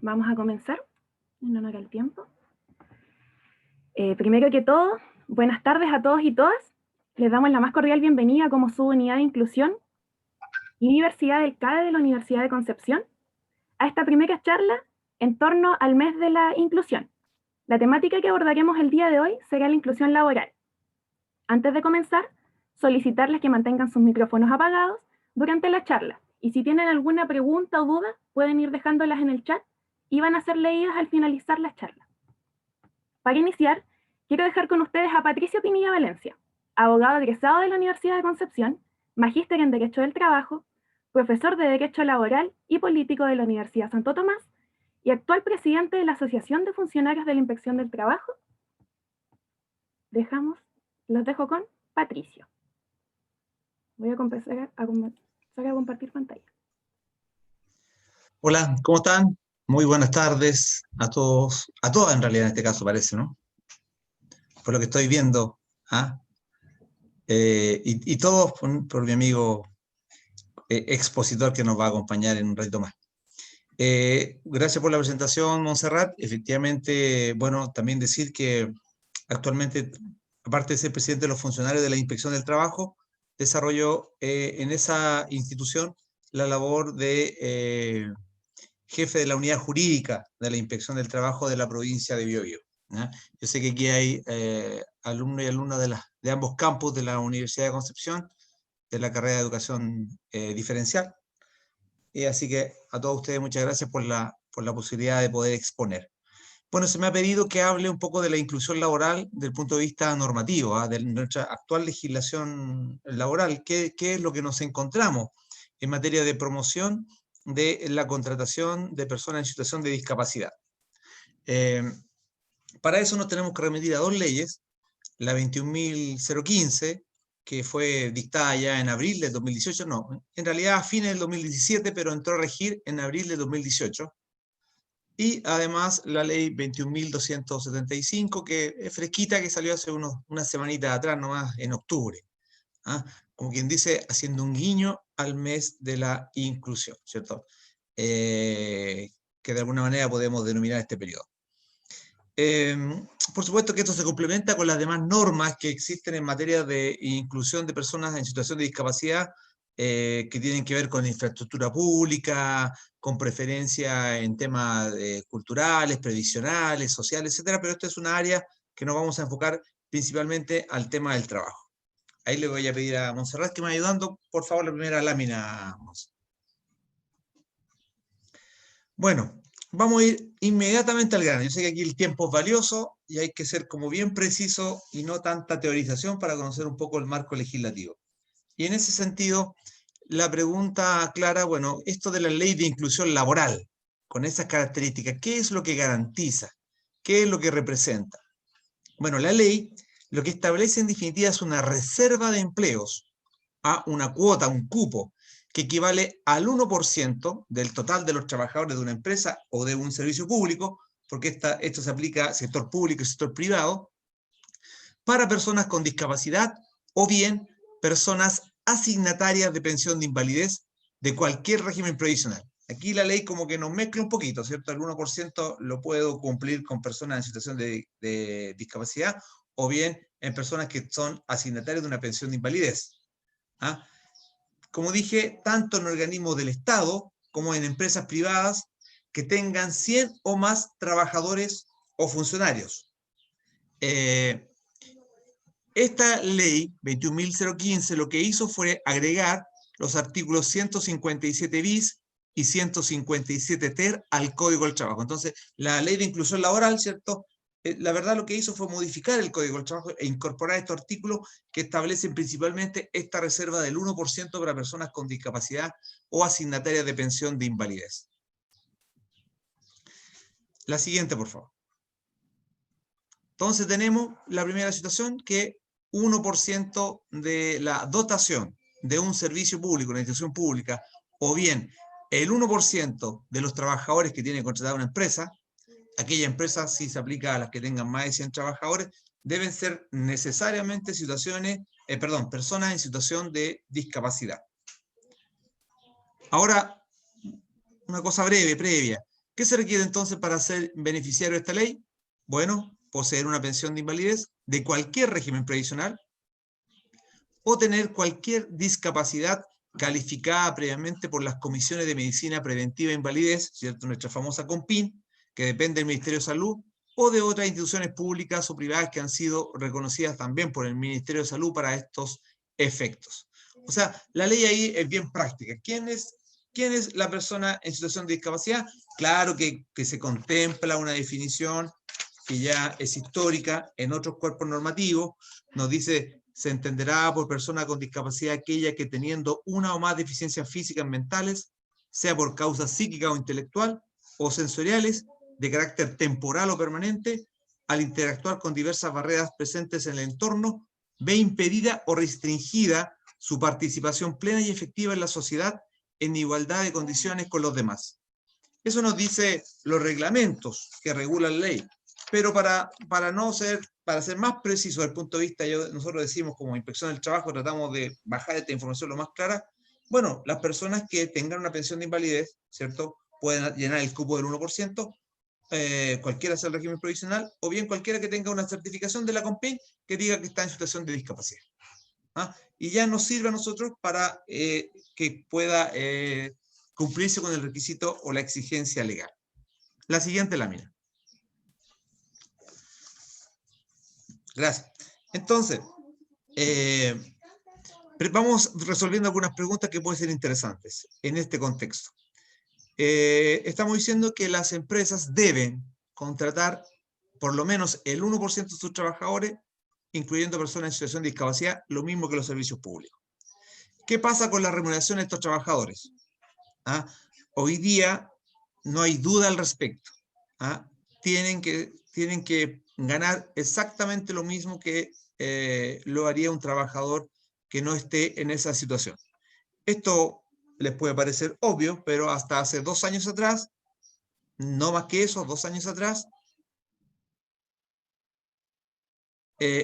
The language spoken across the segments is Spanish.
vamos a comenzar en honor al tiempo. Primero que todo, buenas tardes a todos y todas. Les damos la más cordial bienvenida como subunidad de inclusión y diversidad del CADE de la Universidad de Concepción a esta primera charla en torno al mes de la inclusión. La temática que abordaremos el día de hoy será la inclusión laboral. Antes de comenzar, solicitarles que mantengan sus micrófonos apagados durante la charla. Y si tienen alguna pregunta o duda, pueden ir dejándolas en el chat y van a ser leídas al finalizar la charla. Para iniciar, quiero dejar con ustedes a Patricio Pinilla Valencia, abogado egresado de la Universidad de Concepción, magíster en Derecho del Trabajo, profesor de Derecho Laboral y Político de la Universidad Santo Tomás y actual presidente de la Asociación de Funcionarios de la Inspección del Trabajo. Los dejo con Patricio. Voy a comenzar a compartir pantalla. Hola, ¿cómo están? Muy buenas tardes a todos, a todas en realidad en este caso parece, ¿no? Por lo que estoy viendo, ¿ah? Y todos por mi amigo expositor que nos va a acompañar en un ratito más. Gracias por la presentación, Montserrat. Efectivamente, bueno, también decir que actualmente, aparte de ser presidente de los funcionarios de la Inspección del Trabajo, desarrolló en esa institución la labor de jefe de la unidad jurídica de la Inspección del Trabajo de la provincia de Biobío. ¿Ya? Yo sé que aquí hay alumnos y alumnas de ambos campus de la Universidad de Concepción, de la carrera de Educación Diferencial. Así que a todos ustedes muchas gracias por la posibilidad de poder exponer. Bueno, se me ha pedido que hable un poco de la inclusión laboral desde el punto de vista normativo, de nuestra actual legislación laboral. ¿Qué es lo que nos encontramos en materia de promoción de la contratación de personas en situación de discapacidad? Para eso nos tenemos que remitir a dos leyes, la 21.015, que fue dictada ya en abril del 2018, no, en realidad a fines del 2017, pero entró a regir en abril del 2018, y además la ley 21.275, que es fresquita, que salió hace unas semanitas atrás, nomás en octubre. ¿Ah? Como quien dice, haciendo un guiño al mes de la inclusión, ¿cierto? Que de alguna manera podemos denominar este periodo. Por supuesto que esto se complementa con las demás normas que existen en materia de inclusión de personas en situación de discapacidad, que tienen que ver con infraestructura pública, con preferencia en temas culturales, previsionales, sociales, etcétera, pero esto es una área que nos vamos a enfocar principalmente al tema del trabajo. Ahí le voy a pedir a Montserrat que me vaya ayudando, por favor, la primera lámina. Bueno, vamos a ir inmediatamente al grano. Yo sé que aquí el tiempo es valioso y hay que ser como bien preciso y no tanta teorización para conocer un poco el marco legislativo. Y en ese sentido, la pregunta clara, bueno, esto de la ley de inclusión laboral, con esas características, ¿qué es lo que garantiza? ¿Qué es lo que representa? Bueno, la ley lo que establece en definitiva es una reserva de empleos, a una cuota, un cupo, que equivale al 1% del total de los trabajadores de una empresa o de un servicio público, porque esto se aplica al sector público y sector privado, para personas con discapacidad o bien personas asignatarias de pensión de invalidez de cualquier régimen provisional. Aquí la ley como que nos mezcla un poquito, ¿cierto? El 1% lo puedo cumplir con personas en situación de discapacidad o bien en personas que son asignatarias de una pensión de invalidez. ¿Ah? Como dije, tanto en organismos del Estado como en empresas privadas que tengan 100 o más trabajadores o funcionarios. Esta ley 21.015 lo que hizo fue agregar los artículos 157 bis y 157 ter al Código del Trabajo. Entonces, la ley de inclusión laboral, ¿cierto? La verdad lo que hizo fue modificar el Código del Trabajo e incorporar estos artículos que establecen principalmente esta reserva del 1% para personas con discapacidad o asignatarias de pensión de invalidez. La siguiente, por favor. Entonces tenemos la primera situación, que 1% de la dotación de un servicio público, una institución pública, o bien el 1% de los trabajadores que tiene contratada una empresa, aquella empresa, si se aplica a las que tengan más de 100 trabajadores, deben ser necesariamente personas en situación de discapacidad. Ahora, una cosa breve, previa. ¿Qué se requiere entonces para ser beneficiario de esta ley? Bueno, poseer una pensión de invalidez de cualquier régimen previsional o tener cualquier discapacidad calificada previamente por las comisiones de medicina preventiva e invalidez, ¿cierto? Nuestra famosa COMPIN, que depende del Ministerio de Salud, o de otras instituciones públicas o privadas que han sido reconocidas también por el Ministerio de Salud para estos efectos. O sea, la ley ahí es bien práctica. ¿Quién es la persona en situación de discapacidad? Claro que se contempla una definición que ya es histórica en otros cuerpos normativos. Nos dice, se entenderá por persona con discapacidad aquella que teniendo una o más deficiencias físicas mentales, sea por causa psíquica o intelectual, o sensoriales, de carácter temporal o permanente, al interactuar con diversas barreras presentes en el entorno, ve impedida o restringida su participación plena y efectiva en la sociedad en igualdad de condiciones con los demás. Eso nos dice los reglamentos que regulan la ley. Pero para ser más preciso desde el punto de vista, nosotros decimos como Inspección del Trabajo, tratamos de bajar esta información lo más clara. Bueno, las personas que tengan una pensión de invalidez, ¿cierto? Pueden llenar el cupo del 1%, cualquiera sea el régimen provisional, o bien cualquiera que tenga una certificación de la COMPIN que diga que está en situación de discapacidad. ¿Ah? Y ya nos sirve a nosotros para que pueda cumplirse con el requisito o la exigencia legal. La siguiente lámina. Gracias. Entonces, vamos resolviendo algunas preguntas que pueden ser interesantes en este contexto. Estamos diciendo que las empresas deben contratar por lo menos el 1% de sus trabajadores, incluyendo personas en situación de discapacidad, lo mismo que los servicios públicos. ¿Qué pasa con la remuneración de estos trabajadores? ¿Ah? Hoy día no hay duda al respecto. ¿Ah? Tienen que ganar exactamente lo mismo que lo haría un trabajador que no esté en esa situación. Esto les puede parecer obvio, pero hasta hace 2 años atrás, no más que eso, 2 años atrás,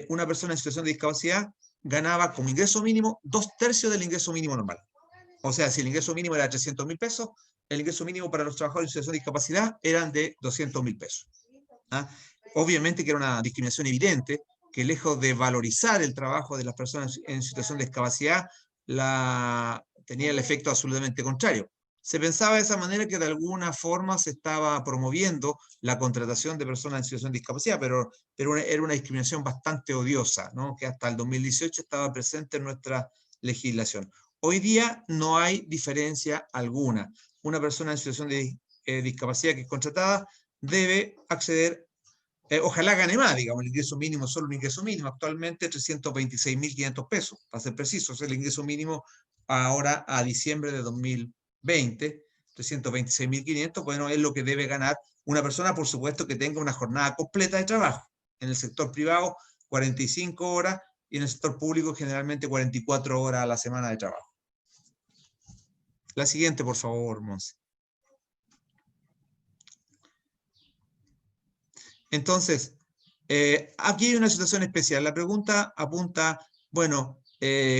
una persona en situación de discapacidad ganaba como ingreso mínimo 2/3 del ingreso mínimo normal. O sea, si el ingreso mínimo era 300.000 pesos, el ingreso mínimo para los trabajadores en situación de discapacidad eran de 200.000 pesos. ¿Ah? Obviamente que era una discriminación evidente, que lejos de valorizar el trabajo de las personas en situación de discapacidad, tenía el efecto absolutamente contrario. Se pensaba de esa manera que de alguna forma se estaba promoviendo la contratación de personas en situación de discapacidad, pero era una discriminación bastante odiosa, ¿no? Que hasta el 2018 estaba presente en nuestra legislación. Hoy día no hay diferencia alguna. Una persona en situación de discapacidad que es contratada debe acceder, ojalá gane más, digamos, el ingreso mínimo, solo un ingreso mínimo, actualmente 326.500 pesos, para ser preciso, es el ingreso mínimo ahora a diciembre de 2020, 326.500, bueno, es lo que debe ganar una persona, por supuesto, que tenga una jornada completa de trabajo. En el sector privado, 45 horas, y en el sector público, generalmente 44 horas a la semana de trabajo. La siguiente, por favor, Monse. Entonces, aquí hay una situación especial. La pregunta apunta, bueno,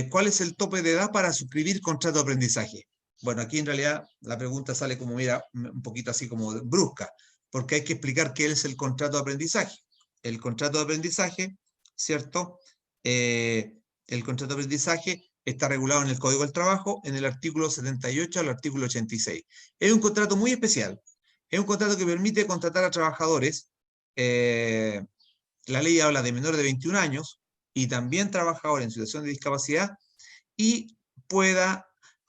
¿cuál es el tope de edad para suscribir contrato de aprendizaje? Bueno, aquí en realidad la pregunta sale como, mira, un poquito así como brusca, porque hay que explicar qué es el contrato de aprendizaje. El contrato de aprendizaje, ¿cierto? El contrato de aprendizaje está regulado en el Código del Trabajo, en el artículo 78 al artículo 86. Es un contrato muy especial. Es un contrato que permite contratar a trabajadores. La ley habla de menores de 21 años y también trabajadores en situación de discapacidad, y pueda,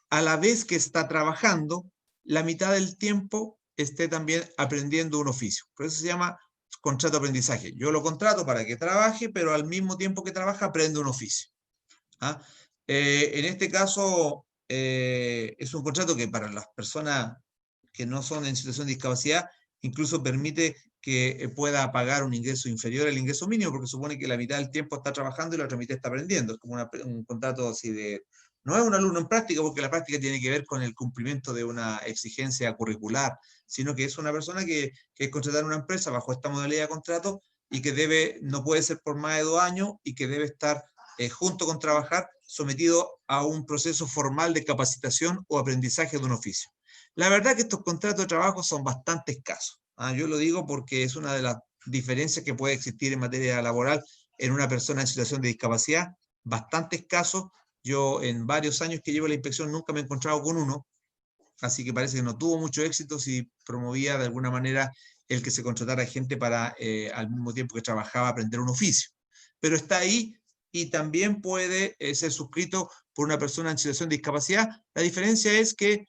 a la vez que está trabajando, la mitad del tiempo esté también aprendiendo un oficio. Por eso se llama contrato de aprendizaje. Yo lo contrato para que trabaje, pero al mismo tiempo que trabaja aprende un oficio. ¿Ah? En este caso, es un contrato que para las personas que no son en situación de discapacidad, incluso permite que pueda pagar un ingreso inferior al ingreso mínimo, porque supone que la mitad del tiempo está trabajando y la otra mitad está aprendiendo. Es como un contrato así de... No es un alumno en práctica, porque la práctica tiene que ver con el cumplimiento de una exigencia curricular, sino que es una persona que es contratada en una empresa bajo esta modalidad de contrato y que no puede ser por más de 2 años y que debe estar junto con trabajar sometido a un proceso formal de capacitación o aprendizaje de un oficio. La verdad que estos contratos de trabajo son bastante escasos. Yo lo digo porque es una de las diferencias que puede existir en materia laboral en una persona en situación de discapacidad, bastante escaso. Yo en varios años que llevo la inspección nunca me he encontrado con uno, así que parece que no tuvo mucho éxito si promovía de alguna manera el que se contratara gente para, al mismo tiempo que trabajaba, aprender un oficio. Pero está ahí y también puede ser suscrito por una persona en situación de discapacidad. La diferencia es que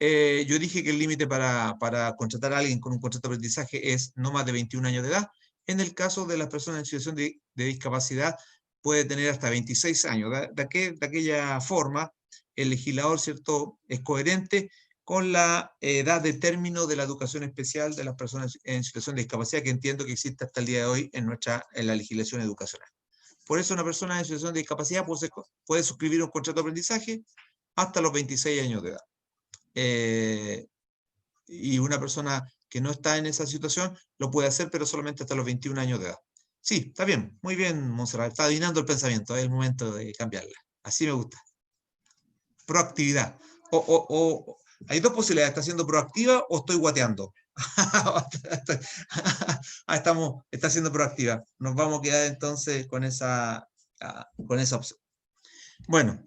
yo dije que el límite para contratar a alguien con un contrato de aprendizaje es no más de 21 años de edad. En el caso de las personas en situación de discapacidad, puede tener hasta 26 años. De aquella forma, el legislador, ¿cierto?, es coherente con la edad de término de la educación especial de las personas en situación de discapacidad, que entiendo que existe hasta el día de hoy en la legislación educacional. Por eso una persona en situación de discapacidad puede suscribir un contrato de aprendizaje hasta los 26 años de edad. Y una persona que no está en esa situación lo puede hacer, pero solamente hasta los 21 años de edad. Sí, está bien, muy bien, Montserrat, está adivinando el pensamiento, es el momento de cambiarla. Así me gusta. Proactividad. Hay dos posibilidades, ¿está siendo proactiva o estoy guateando? Está siendo proactiva. Nos vamos a quedar entonces con esa opción. Bueno,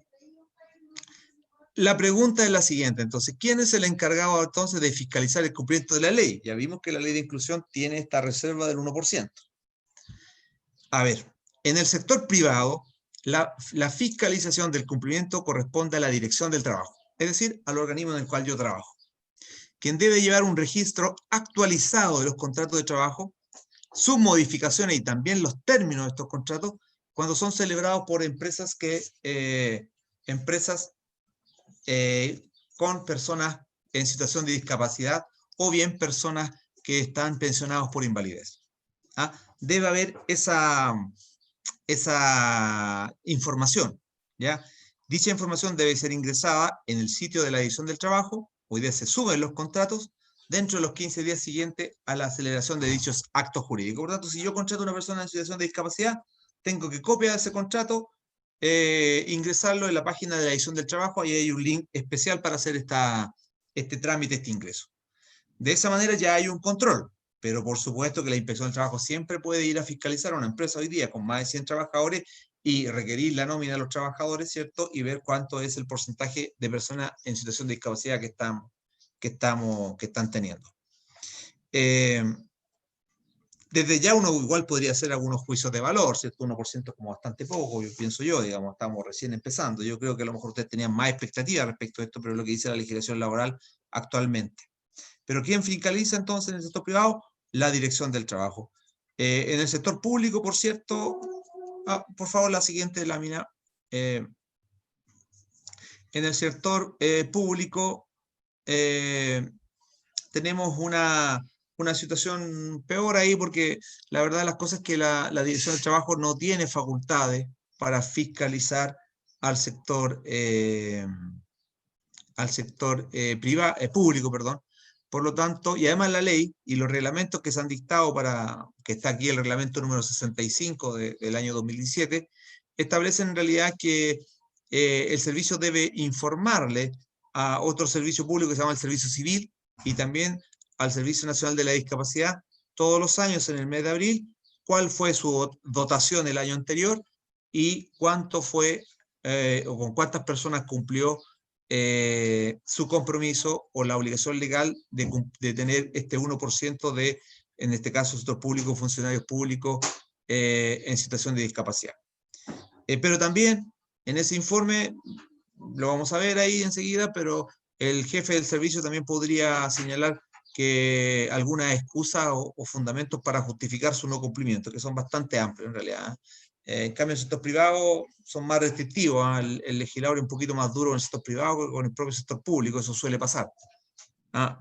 la pregunta es la siguiente, entonces, ¿quién es el encargado entonces de fiscalizar el cumplimiento de la ley? Ya vimos que la ley de inclusión tiene esta reserva del 1%. A ver, en el sector privado, la fiscalización del cumplimiento corresponde a la dirección del trabajo, es decir, al organismo en el cual yo trabajo, quien debe llevar un registro actualizado de los contratos de trabajo, sus modificaciones y también los términos de estos contratos cuando son celebrados por empresas con personas en situación de discapacidad o bien personas que están pensionados por invalidez. Debe haber esa información, ¿ya? Dicha información debe ser ingresada en el sitio de la Dirección del Trabajo. Hoy día se suben los contratos dentro de los 15 días siguientes a la celebración de dichos actos jurídicos. Por lo tanto, si yo contrato a una persona en situación de discapacidad, tengo que copiar ese contrato, ingresarlo en la página de la Dirección del Trabajo, ahí hay un link especial para hacer este trámite, este ingreso. De esa manera ya hay un control, pero por supuesto que la Inspección del Trabajo siempre puede ir a fiscalizar a una empresa hoy día con más de 100 trabajadores y requerir la nómina de los trabajadores, ¿cierto? Y ver cuánto es el porcentaje de personas en situación de discapacidad que están teniendo. Desde ya uno igual podría hacer algunos juicios de valor, ¿cierto? 1% como bastante poco, pienso yo, digamos, estamos recién empezando. Yo creo que a lo mejor ustedes tenían más expectativas respecto a esto, pero es lo que dice la legislación laboral actualmente. ¿Pero quién fiscaliza entonces en el sector privado? La Dirección del Trabajo. En el sector público, por cierto, por favor, la siguiente lámina. En el sector público tenemos una situación peor ahí porque la verdad de las cosas es que la Dirección del Trabajo no tiene facultades para fiscalizar al sector público, perdón. Por lo tanto, y además la ley y los reglamentos que se han dictado que está aquí el reglamento número 65 del año 2017, establecen en realidad que el servicio debe informarle a otro servicio público que se llama el Servicio Civil y también al Servicio Nacional de la Discapacidad todos los años en el mes de abril cuál fue su dotación el año anterior y cuánto fue o con cuántas personas cumplió su compromiso o la obligación legal de tener este 1% de, en este caso, sector público, funcionarios públicos en situación de discapacidad. Pero también en ese informe, lo vamos a ver ahí enseguida, pero el jefe del servicio también podría señalar que alguna excusa o fundamentos para justificar su no cumplimiento, que son bastante amplios en realidad. En cambio, en el sector privado son más restrictivos. El legislador es un poquito más duro en el sector privado que con el propio sector público, eso suele pasar.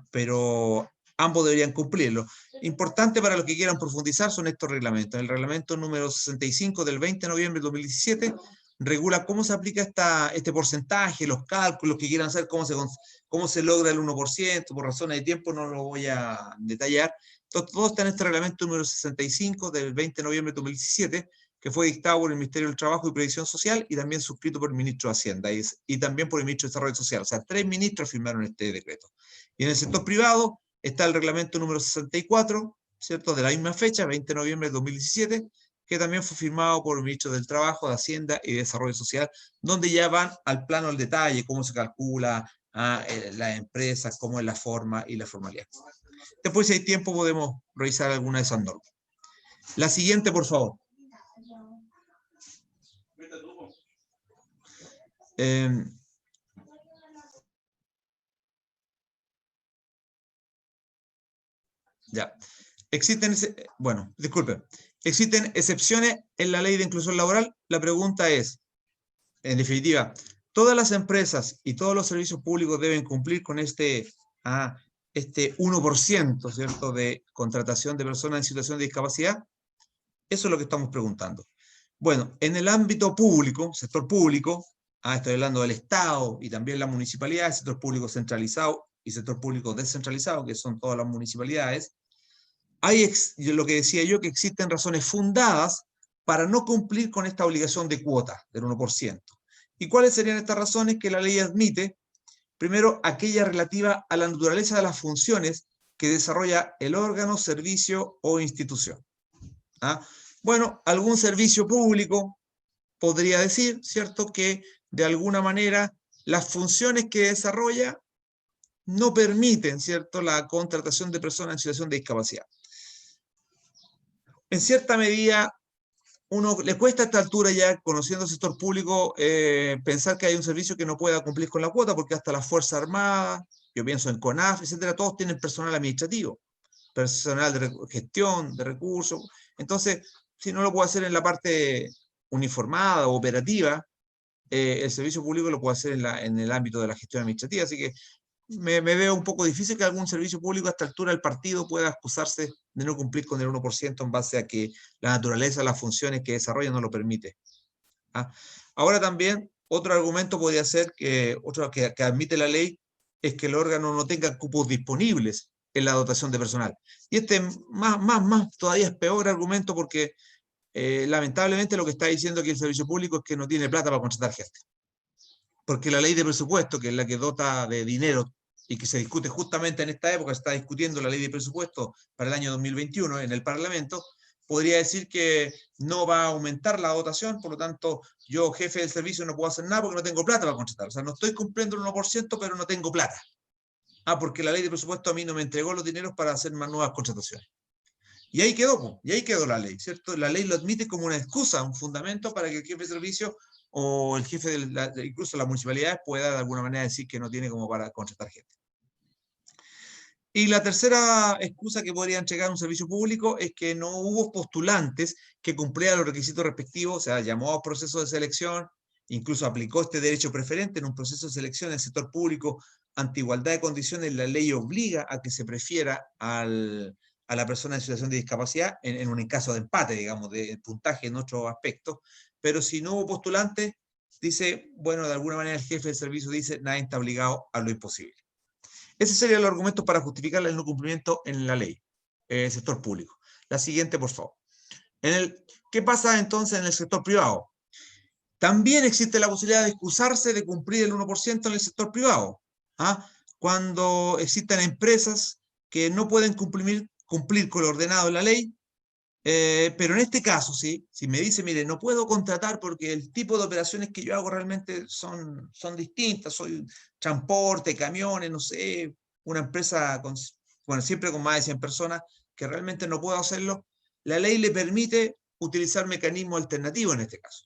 Pero ambos deberían cumplirlo. Importante para los que quieran profundizar son estos reglamentos. El reglamento número 65 del 20 de noviembre de 2017 regula cómo se aplica este porcentaje, los cálculos que quieran hacer, cómo se logra el 1%, por razones de tiempo no lo voy a detallar. Todo está en este reglamento número 65 del 20 de noviembre de 2017, que fue dictado por el Ministerio del Trabajo y Previsión Social y también suscrito por el Ministro de Hacienda y también por el Ministro de Desarrollo Social. O sea, 3 ministros firmaron este decreto. Y en el sector privado está el reglamento número 64, ¿cierto? De la misma fecha, 20 de noviembre de 2017, que también fue firmado por el ministro del Trabajo, de Hacienda y de Desarrollo Social, donde ya van al plano del detalle, cómo se calcula las empresas, cómo es la forma y la formalidad. Después, si hay tiempo, podemos revisar alguna de esas normas. La siguiente, por favor. Ya. Existen excepciones en la ley de inclusión laboral. La pregunta es, en definitiva, ¿todas las empresas y todos los servicios públicos deben cumplir con este 1%, ¿cierto?, de contratación de personas en situación de discapacidad? Eso es lo que estamos preguntando. Bueno, en el ámbito público, sector público, estoy hablando del Estado y también la municipalidad, sector público centralizado y sector público descentralizado, que son todas las municipalidades, hay lo que decía yo, que existen razones fundadas para no cumplir con esta obligación de cuota del 1%. ¿Y cuáles serían estas razones que la ley admite? Primero, aquella relativa a la naturaleza de las funciones que desarrolla el órgano, servicio o institución. Bueno, algún servicio público podría decir, ¿cierto?, que de alguna manera las funciones que desarrolla no permiten, ¿cierto?, la contratación de personas en situación de discapacidad. En cierta medida, uno le cuesta a esta altura ya, conociendo el sector público, pensar que hay un servicio que no pueda cumplir con la cuota, porque hasta las Fuerzas Armadas, yo pienso en CONAF, etcétera, todos tienen personal administrativo, personal de gestión, de recursos. Entonces, si no lo puedo hacer en la parte uniformada o operativa, el servicio público lo puede hacer en el ámbito de la gestión administrativa. Así que me veo un poco difícil que algún servicio público a esta altura del partido pueda excusarse de no cumplir con el 1% en base a que la naturaleza de las funciones que desarrolla no lo permite. Ahora también, otro argumento podría ser, otro que admite la ley, es que el órgano no tenga cupos disponibles en la dotación de personal. Y este más todavía es peor argumento porque lamentablemente lo que está diciendo aquí el servicio público es que no tiene plata para contratar gente. Porque la ley de presupuesto, que es la que dota de dinero y que se discute justamente en esta época, se está discutiendo la ley de presupuesto para el año 2021 en el Parlamento, podría decir que no va a aumentar la dotación, por lo tanto, yo, jefe del servicio, no puedo hacer nada porque no tengo plata para contratar. O sea, no estoy cumpliendo el 1%, pero no tengo plata. Porque la ley de presupuesto a mí no me entregó los dineros para hacer más nuevas contrataciones. Y ahí quedó la ley, ¿cierto? La ley lo admite como una excusa, un fundamento para que el jefe de servicio o el jefe incluso la municipalidad pueda de alguna manera decir que no tiene como para contratar gente. Y la tercera excusa que podría entregar un servicio público es que no hubo postulantes que cumplieran los requisitos respectivos, o sea, llamó a proceso de selección, incluso aplicó este derecho preferente en un proceso de selección en el sector público. Ante igualdad de condiciones, la ley obliga a que se prefiera a la persona en situación de discapacidad, en un caso de empate, digamos, de puntaje en otros aspectos. Pero si no hubo postulantes, dice, bueno, de alguna manera el jefe de servicio dice, nadie está obligado a lo imposible. Ese sería el argumento para justificar el no cumplimiento en la ley, sector público. La siguiente, por favor. ¿Qué pasa entonces en el sector privado? También existe la posibilidad de excusarse de cumplir el 1% en el sector privado. Cuando existen empresas que no pueden cumplir con lo ordenado en la ley, pero en este caso, ¿sí? Si me dice, mire, no puedo contratar porque el tipo de operaciones que yo hago realmente son distintas, soy transporte, camiones, no sé, una empresa siempre con más de 100 personas, que realmente no puedo hacerlo, la ley le permite utilizar mecanismos alternativos en este caso.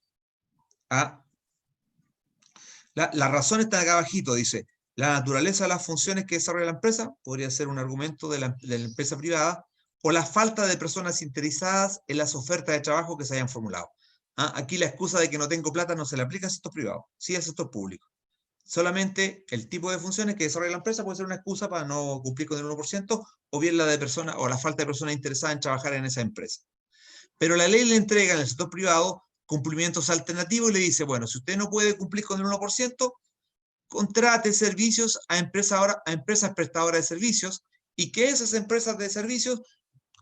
La razón está acá abajito, dice, la naturaleza de las funciones que desarrolla la empresa podría ser un argumento de la empresa privada, o la falta de personas interesadas en las ofertas de trabajo que se hayan formulado. Aquí la excusa de que no tengo plata no se le aplica al sector privado, sí al sector público. Solamente el tipo de funciones que desarrolla la empresa puede ser una excusa para no cumplir con el 1%, o bien la de personas, o la falta de personas interesadas en trabajar en esa empresa. Pero la ley le entrega en el sector privado cumplimientos alternativos y le dice, bueno, si usted no puede cumplir con el 1%, contrate servicios a empresas prestadoras de servicios, y que esas empresas de servicios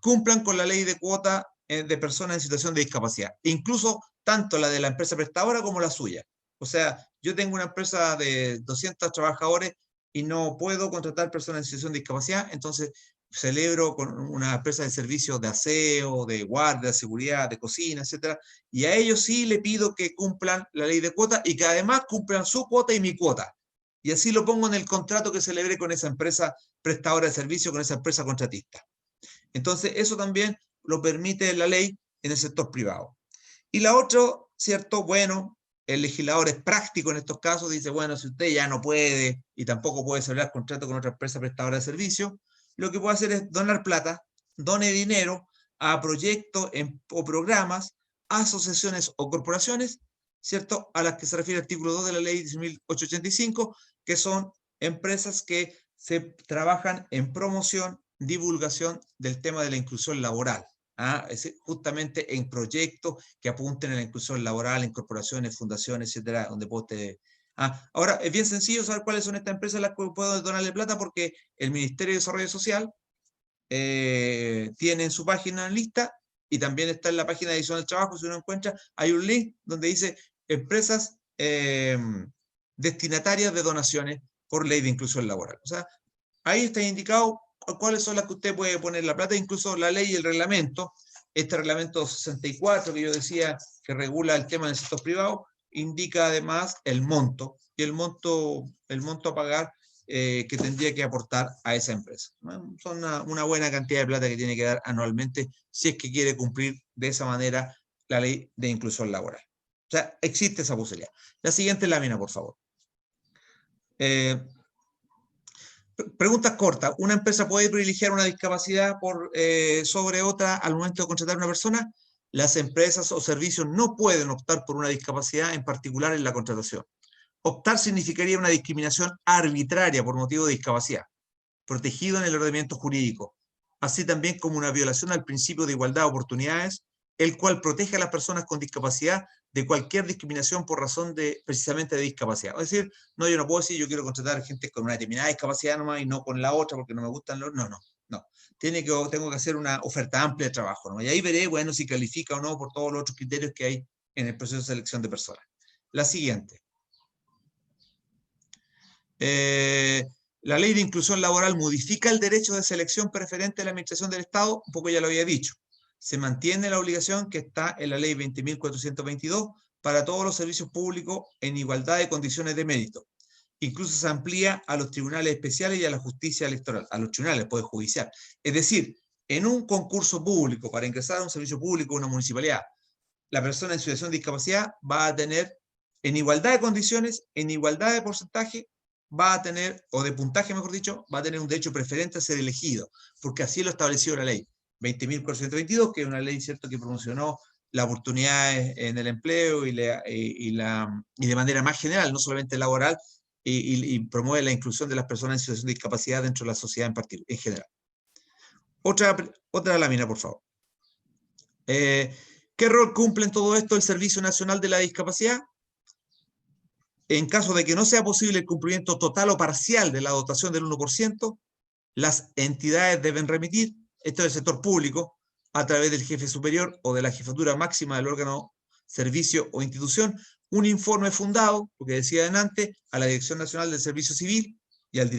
cumplan con la ley de cuota de personas en situación de discapacidad, incluso tanto la de la empresa prestadora como la suya. O sea, yo tengo una empresa de 200 trabajadores, y no puedo contratar personas en situación de discapacidad, entonces celebro con una empresa de servicios de aseo, de guardia, de seguridad, de cocina, etcétera, y a ellos sí le pido que cumplan la ley de cuota y que además cumplan su cuota y mi cuota. Y así lo pongo en el contrato que celebre con esa empresa prestadora de servicio, con esa empresa contratista. Entonces, eso también lo permite la ley en el sector privado. Y la otra, ¿cierto? Bueno, el legislador es práctico en estos casos, dice, bueno, si usted ya no puede y tampoco puede celebrar contrato con otra empresa prestadora de servicio, lo que puede hacer es donar plata, done dinero a proyectos o programas, asociaciones o corporaciones, ¿cierto? A las que se refiere el artículo 2 de la ley 10.885, que son empresas que se trabajan en promoción, divulgación del tema de la inclusión laboral. Es justamente en proyectos que apunten a la inclusión laboral, en corporaciones, fundaciones, etcétera, donde puede. Ahora, es bien sencillo saber cuáles son estas empresas a las que puedo donarle plata, porque el Ministerio de Desarrollo Social tiene en su página lista, y también está en la página de Edición del Trabajo, si uno encuentra, hay un link donde dice empresas destinatarias de donaciones por ley de inclusión laboral. O sea, ahí está indicado cuáles son las que usted puede poner la plata, incluso la ley y el reglamento. Este reglamento 64 que yo decía que regula el tema del sector privado, indica además el monto, y el monto a pagar que tendría que aportar a esa empresa. Son una buena cantidad de plata que tiene que dar anualmente si es que quiere cumplir de esa manera la ley de inclusión laboral. O sea, existe esa posibilidad. La siguiente lámina, por favor. Preguntas cortas. ¿Una empresa puede privilegiar una discapacidad sobre otra al momento de contratar a una persona? Las empresas o servicios no pueden optar por una discapacidad en particular en la contratación. Optar significaría una discriminación arbitraria por motivo de discapacidad, protegido en el ordenamiento jurídico, así también como una violación al principio de igualdad de oportunidades, el cual protege a las personas con discapacidad de cualquier discriminación por razón precisamente de discapacidad. Es decir, no, yo no puedo decir yo quiero contratar gente con una determinada discapacidad nomás y no con la otra porque no me gustan los. No. Tengo que hacer una oferta amplia de trabajo, ¿no? Y ahí veré, bueno, si califica o no por todos los otros criterios que hay en el proceso de selección de personas. La siguiente. La ley de inclusión laboral modifica el derecho de selección preferente de la administración del Estado, un poco ya lo había dicho. Se mantiene la obligación que está en la ley 20.422 para todos los servicios públicos en igualdad de condiciones de mérito. Incluso se amplía a los tribunales especiales y a la justicia electoral, a los tribunales del Poder Judicial. Es decir, en un concurso público para ingresar a un servicio público, una municipalidad, la persona en situación de discapacidad va a tener, en igualdad de condiciones, en igualdad de porcentaje, va a tener, o de puntaje mejor dicho, va a tener un derecho preferente a ser elegido, porque así lo estableció la ley 20.422, que es una ley, ¿cierto?, que promocionó las oportunidades en el empleo y de manera más general, no solamente laboral, y promueve la inclusión de las personas en situación de discapacidad dentro de la sociedad en general. Otra lámina, por favor. ¿Qué rol cumple en todo esto el Servicio Nacional de la Discapacidad? En caso de que no sea posible el cumplimiento total o parcial de la dotación del 1%, las entidades deben remitir, esto es el sector público, a través del jefe superior o de la jefatura máxima del órgano, servicio o institución, un informe fundado, lo que decía antes, a la Dirección Nacional del Servicio Civil y al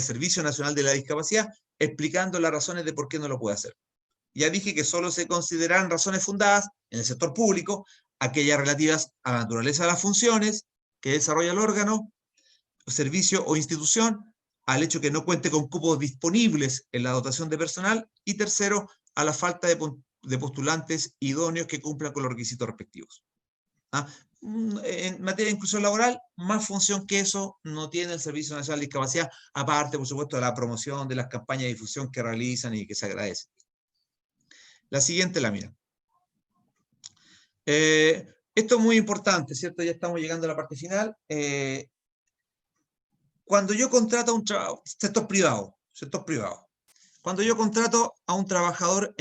Servicio Nacional de la Discapacidad, explicando las razones de por qué no lo puede hacer. Ya dije que solo se consideran razones fundadas en el sector público, aquellas relativas a la naturaleza de las funciones que desarrolla el órgano, servicio o institución, al hecho que no cuente con cupos disponibles en la dotación de personal, y tercero, a la falta de postulantes idóneos que cumplan con los requisitos respectivos. En materia de inclusión laboral, más función que eso no tiene el Servicio Nacional de Discapacidad, aparte, por supuesto, de la promoción, de las campañas de difusión que realizan y que se agradecen. La siguiente lámina. Esto es muy importante, ¿cierto? Ya estamos llegando a la parte final. Cuando yo contrato a un sector privado, cuando yo contrato a un trabajador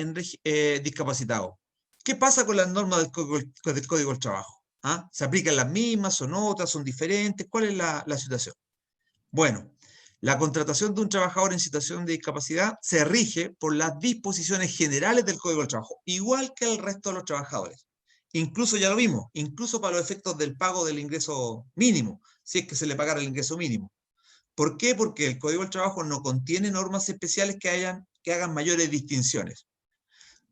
discapacitado, ¿qué pasa con las normas del Código del Trabajo? ¿Se aplican las mismas, son otras, son diferentes? ¿Cuál es la situación? Bueno, la contratación de un trabajador en situación de discapacidad se rige por las disposiciones generales del Código del Trabajo, igual que el resto de los trabajadores. Incluso, ya lo vimos, incluso para los efectos del pago del ingreso mínimo, si es que se le pagara el ingreso mínimo. ¿Por qué? Porque el Código del Trabajo no contiene normas especiales que hagan mayores distinciones.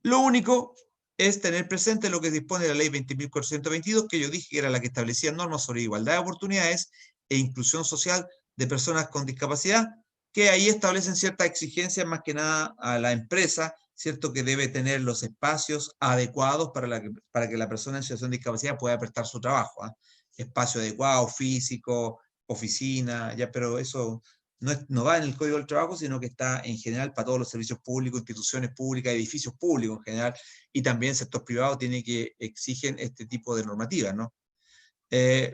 Lo único es tener presente lo que dispone la ley 20.422, que yo dije que era la que establecía normas sobre igualdad de oportunidades e inclusión social de personas con discapacidad, que ahí establecen ciertas exigencias más que nada a la empresa, ¿cierto? Que debe tener los espacios adecuados para que la persona en situación de discapacidad pueda prestar su trabajo, ¿eh? Espacio adecuado, físico, oficina, ya, pero eso no va en el Código del Trabajo, sino que está en general para todos los servicios públicos, instituciones públicas, edificios públicos en general, y también el sector privado tiene que exigen este tipo de normativas, ¿no?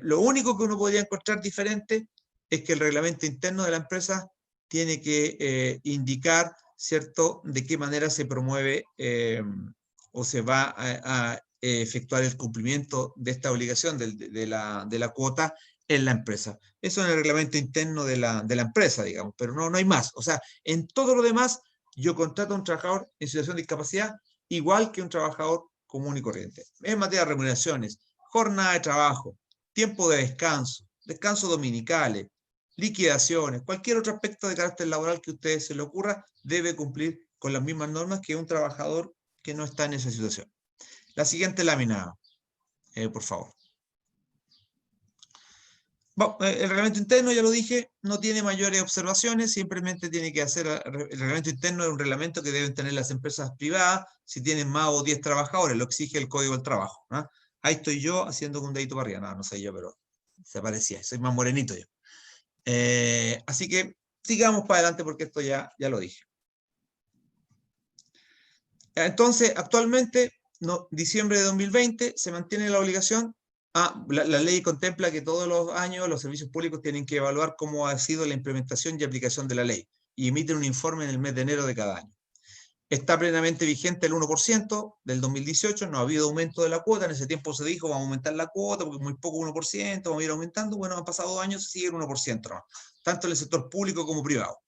Lo único que uno podría encontrar diferente es que el reglamento interno de la empresa tiene que indicar, ¿cierto?, de qué manera se promueve o se va a efectuar el cumplimiento de esta obligación de la cuota en la empresa. Eso en el reglamento interno de la empresa, digamos, pero no hay más. O sea, en todo lo demás, yo contrato a un trabajador en situación de discapacidad igual que un trabajador común y corriente. En materia de remuneraciones, jornada de trabajo, tiempo de descanso, descansos dominicales, liquidaciones, cualquier otro aspecto de carácter laboral que a ustedes se le ocurra, debe cumplir con las mismas normas que un trabajador que no está en esa situación. La siguiente lámina, por favor. Bueno, el reglamento interno, ya lo dije, no tiene mayores observaciones, simplemente tiene que hacer, el reglamento interno es un reglamento que deben tener las empresas privadas si tienen más o 10 trabajadores, lo exige el Código del Trabajo, ¿no? Ahí estoy yo haciendo un dedito para arriba, no sé yo, pero se parecía, soy más morenito yo. Así que sigamos para adelante porque esto ya lo dije. Entonces, actualmente, diciembre de 2020, se mantiene la obligación. La ley contempla que todos los años los servicios públicos tienen que evaluar cómo ha sido la implementación y aplicación de la ley y emiten un informe en el mes de enero de cada año. Está plenamente vigente el 1% del 2018, no ha habido aumento de la cuota, en ese tiempo se dijo vamos a aumentar la cuota porque es muy poco 1%, vamos a ir aumentando, bueno, han pasado 2 años y sigue el 1%, ¿no? Tanto en el sector público como privado.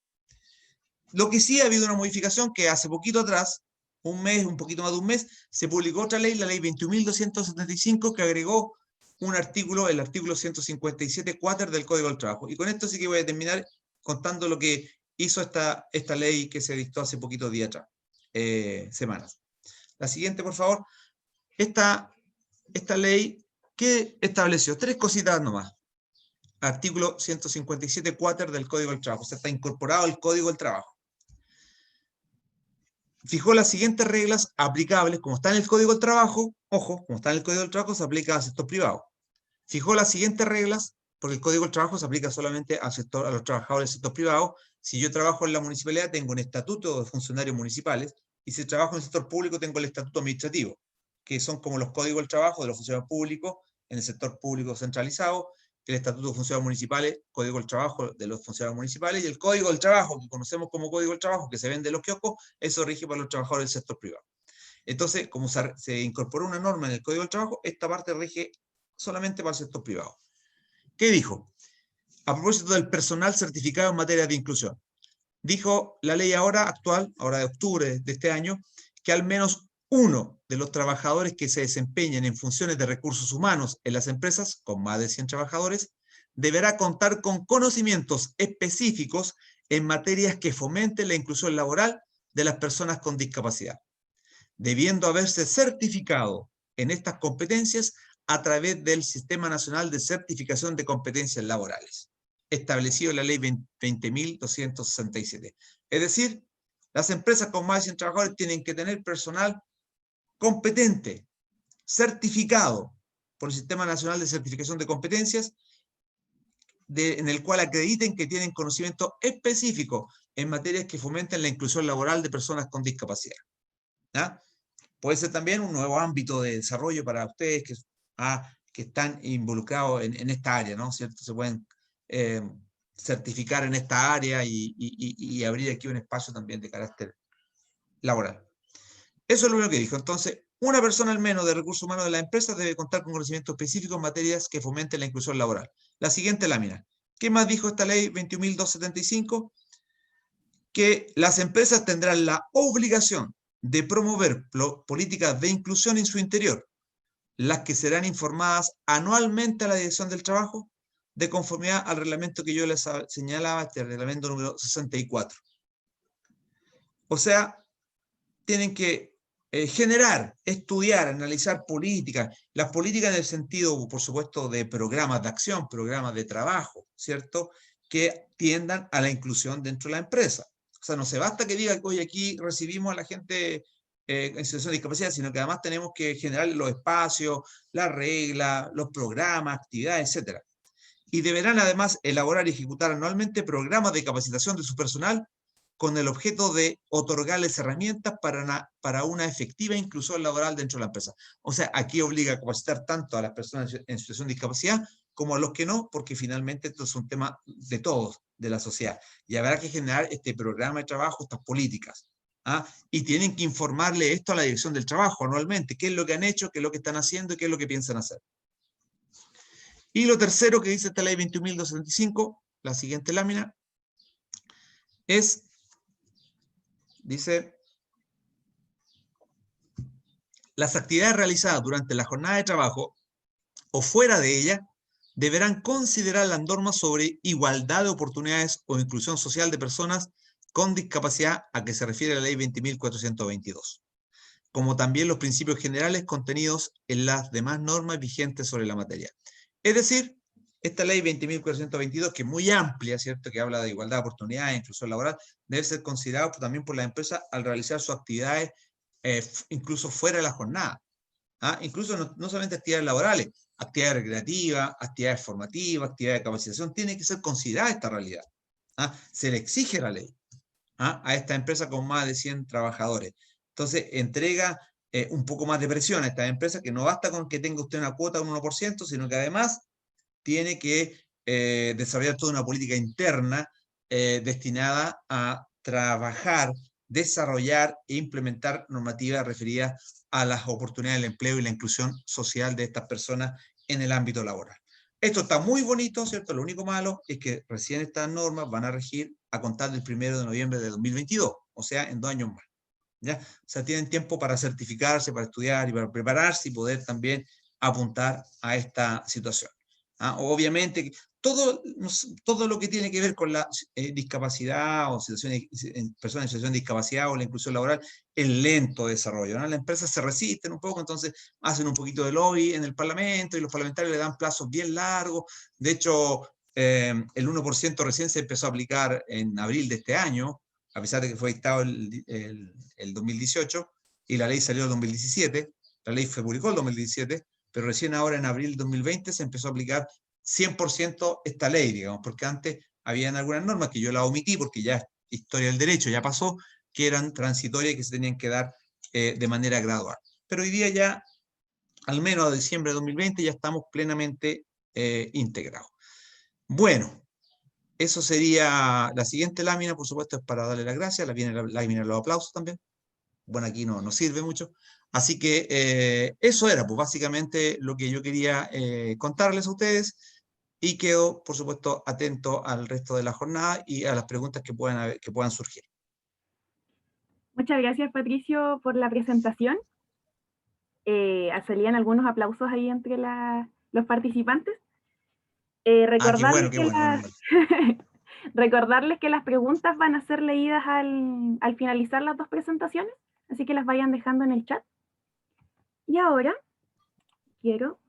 Lo que sí ha habido una modificación que hace poquito atrás, un mes, un poquito más de un mes, se publicó otra ley, la ley 21.275, que agregó un artículo, el artículo 157 cuáter del Código del Trabajo. Y con esto sí que voy a terminar contando lo que hizo esta ley que se dictó hace poquitos días atrás, semanas. La siguiente, por favor. Esta ley que estableció 3 cositas nomás. Artículo 157 cuáter del Código del Trabajo. O sea, está incorporado al Código del Trabajo. Fijó las siguientes reglas aplicables, como está en el Código del Trabajo, ojo, como está en el Código del Trabajo, se aplica al sector privado. Fijó las siguientes reglas, porque el Código del Trabajo se aplica solamente a los trabajadores del sector privado. Si yo trabajo en la municipalidad, tengo un estatuto de funcionarios municipales, y si trabajo en el sector público, tengo el estatuto administrativo, que son como los códigos del trabajo de los funcionarios públicos en el sector público centralizado, el estatuto de funcionarios municipales, código del trabajo de los funcionarios municipales, y el código del trabajo, que conocemos como código del trabajo, que se vende en los kioscos, eso rige para los trabajadores del sector privado. Entonces, como se incorporó una norma en el Código del Trabajo, esta parte rige solamente para el sector privado. ¿Qué dijo? A propósito del personal certificado en materia de inclusión. Dijo la ley actual, ahora de octubre de este año, que al menos uno de los trabajadores que se desempeñen en funciones de recursos humanos en las empresas, con más de 100 trabajadores, deberá contar con conocimientos específicos en materias que fomenten la inclusión laboral de las personas con discapacidad, debiendo haberse certificado en estas competencias a través del Sistema Nacional de Certificación de Competencias Laborales, establecido en la Ley 20.267. Es decir, las empresas con más de 100 trabajadores tienen que tener personal competente, certificado por el Sistema Nacional de Certificación de Competencias, en el cual acrediten que tienen conocimiento específico en materias que fomenten la inclusión laboral de personas con discapacidad. ¿Ya? Puede ser también un nuevo ámbito de desarrollo para ustedes que están involucrados en esta área, ¿no? ¿Cierto? Se pueden certificar en esta área y abrir aquí un espacio también de carácter laboral. Eso es lo único que dijo. Entonces, una persona al menos de recursos humanos de la empresa debe contar con conocimiento específico en materias que fomenten la inclusión laboral. La siguiente lámina. ¿Qué más dijo esta ley 21.275? Que las empresas tendrán la obligación de promover políticas de inclusión en su interior, las que serán informadas anualmente a la Dirección del Trabajo, de conformidad al reglamento que yo les señalaba, este reglamento número 64. O sea, tienen que generar, estudiar, analizar políticas, las políticas en el sentido, por supuesto, de programas de acción, programas de trabajo, ¿cierto? Que tiendan a la inclusión dentro de la empresa. O sea, no se basta que diga que hoy aquí recibimos a la gente en situación de discapacidad, sino que además tenemos que generar los espacios, las reglas, los programas, actividades, etc. Y deberán además elaborar y ejecutar anualmente programas de capacitación de su personal con el objeto de otorgarles herramientas para una efectiva inclusión laboral dentro de la empresa. O sea, aquí obliga a capacitar tanto a las personas en situación de discapacidad como a los que no, porque finalmente esto es un tema de todos, de la sociedad. Y habrá que generar este programa de trabajo, estas políticas. ¿Ah? Y tienen que informarle esto a la dirección del trabajo anualmente, qué es lo que han hecho, qué es lo que están haciendo y qué es lo que piensan hacer. Y lo tercero que dice esta ley 21.275, la siguiente lámina, es, dice, las actividades realizadas durante la jornada de trabajo o fuera de ella deberán considerar las normas sobre igualdad de oportunidades o inclusión social de personas con discapacidad a que se refiere la ley 20.422, como también los principios generales contenidos en las demás normas vigentes sobre la materia. Es decir, esta ley 20.422, que es muy amplia, ¿cierto?, que habla de igualdad de oportunidades, inclusión laboral, debe ser considerado también por las empresas al realizar sus actividades incluso fuera de la jornada. ¿Ah? Incluso no solamente actividades laborales, actividades recreativas, actividades formativas, actividades de capacitación, tiene que ser considerada esta realidad. ¿Ah? Se le exige la ley a esta empresa con más de 100 trabajadores. Entonces, entrega un poco más de presión a esta empresa, que no basta con que tenga usted una cuota de un 1%, sino que además tiene que desarrollar toda una política interna destinada a trabajar, desarrollar e implementar normativas referidas a las oportunidades del empleo y la inclusión social de estas personas en el ámbito laboral. Esto está muy bonito, ¿cierto? Lo único malo es que recién estas normas van a regir a contar del 1 de noviembre de 2022, o sea, en 2 años más. ¿Ya? O sea, tienen tiempo para certificarse, para estudiar y para prepararse y poder también apuntar a esta situación. ¿Ah? Obviamente, todo lo que tiene que ver con la discapacidad o personas en situación de discapacidad o la inclusión laboral es lento desarrollo. ¿No? Las empresas se resisten un poco, entonces hacen un poquito de lobby en el Parlamento y los parlamentarios le dan plazos bien largos. De hecho, el 1% recién se empezó a aplicar en abril de este año, a pesar de que fue dictado el 2018 y la ley salió en 2017, la ley se publicó en 2017, pero recién ahora en abril de 2020 se empezó a aplicar 100% esta ley, digamos, porque antes habían algunas normas que yo las omití porque ya es historia del derecho, ya pasó, que eran transitorias y que se tenían que dar de manera gradual. Pero hoy día ya, al menos a diciembre de 2020, ya estamos plenamente integrados. Bueno, eso sería la siguiente lámina, por supuesto, es para darle las gracias, viene la lámina de los aplausos también. Bueno, aquí no sirve mucho. Así que eso era, pues básicamente lo que yo quería contarles a ustedes y quedo, por supuesto, atento al resto de la jornada y a las preguntas que puedan surgir. Muchas gracias, Patricio, por la presentación. Salían algunos aplausos ahí entre los participantes. Recordarles Qué que bueno. recordarles que las preguntas van a ser leídas al finalizar las dos presentaciones, así que las vayan dejando en el chat. Y ahora quiero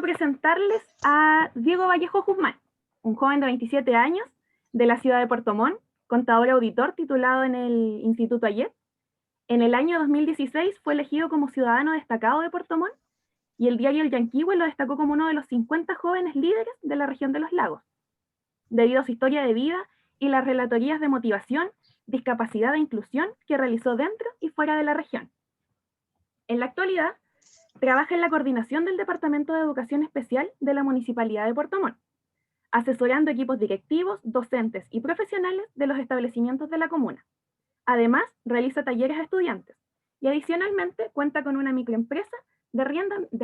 presentarles a Diego Vallejo Guzmán, un joven de 27 años de la ciudad de Puerto Montt, contador auditor titulado en el Instituto Ayet. En el año 2016 fue elegido como ciudadano destacado de Puerto Montt y el diario El Yanquihue lo destacó como uno de los 50 jóvenes líderes de la región de los lagos, debido a su historia de vida y las relatorías de motivación, discapacidad e inclusión que realizó dentro y fuera de la región. En la actualidad, trabaja en la coordinación del Departamento de Educación Especial de la Municipalidad de Puerto Montt, asesorando equipos directivos, docentes y profesionales de los establecimientos de la comuna. Además, realiza talleres a estudiantes y adicionalmente cuenta con una microempresa de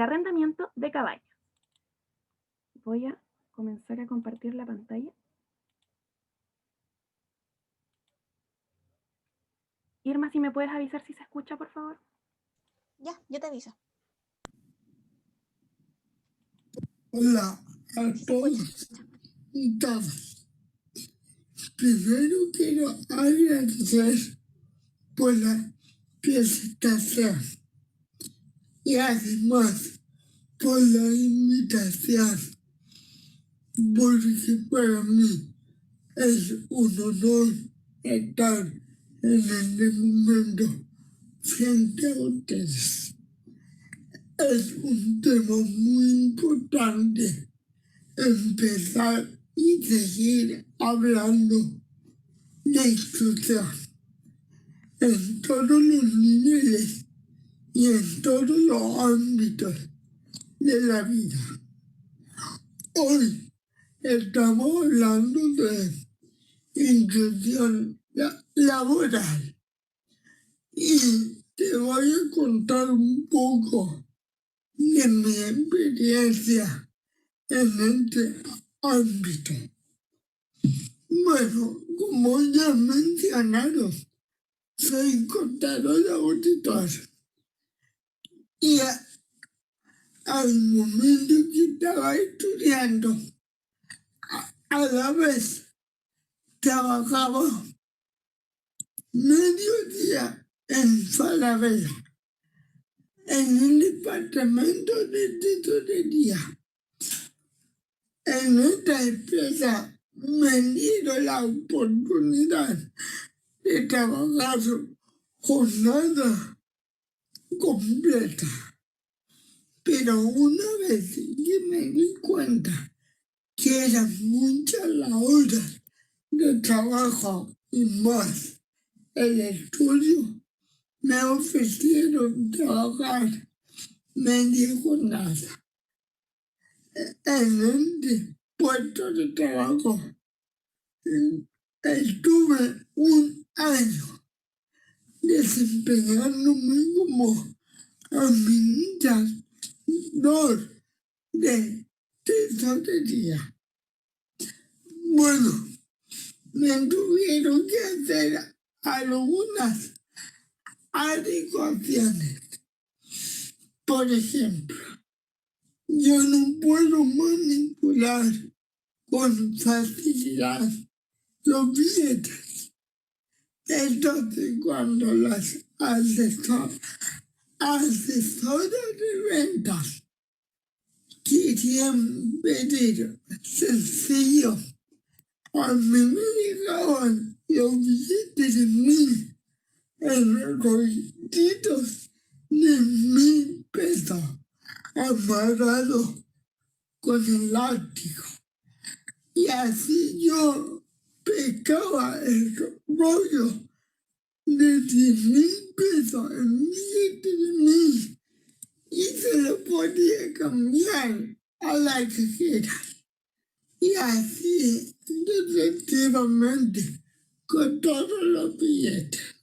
arrendamiento de caballos. Voy a comenzar a compartir la pantalla. Irma, si me puedes avisar si se escucha, por favor. Ya, yo te aviso. Hola a todos y todas. Primero quiero agradecer por la presentación y además por la invitación, porque para mí es un honor estar en este momento frente a ustedes. Es un tema muy importante empezar y seguir hablando de inclusión en todos los niveles y en todos los ámbitos de la vida. Hoy estamos hablando de inclusión laboral y te voy a contar un poco de mi experiencia en este ámbito. Bueno, como ya mencionaron, soy contador de auditor y al momento que estaba estudiando, a la vez trabajaba mediodía en Falabella, en el departamento de tesorería. En esta empresa me dieron la oportunidad de trabajar jornada completa. Pero una vez que me di cuenta que eran muchas las horas de trabajo y más el estudio, me ofrecieron trabajar media jornada en este puesto de trabajo. Estuve un año desempeñándome como administrador de tesorería. Bueno, me tuvieron que hacer algunas adecuaciones. Por ejemplo, yo no puedo manipular con facilidad los billetes. Entonces, cuando las asesoras de ventas querían pedir sencillo, a mí me llegaban los billetes de 1,000 enrolladitos de 1,000 pesos amarrados con elástico. Y así yo pescaba el rollo de 10,000 pesos en billetes de 1,000 y se lo podía cambiar a la cajera. Y así sucesivamente con todos los billetes.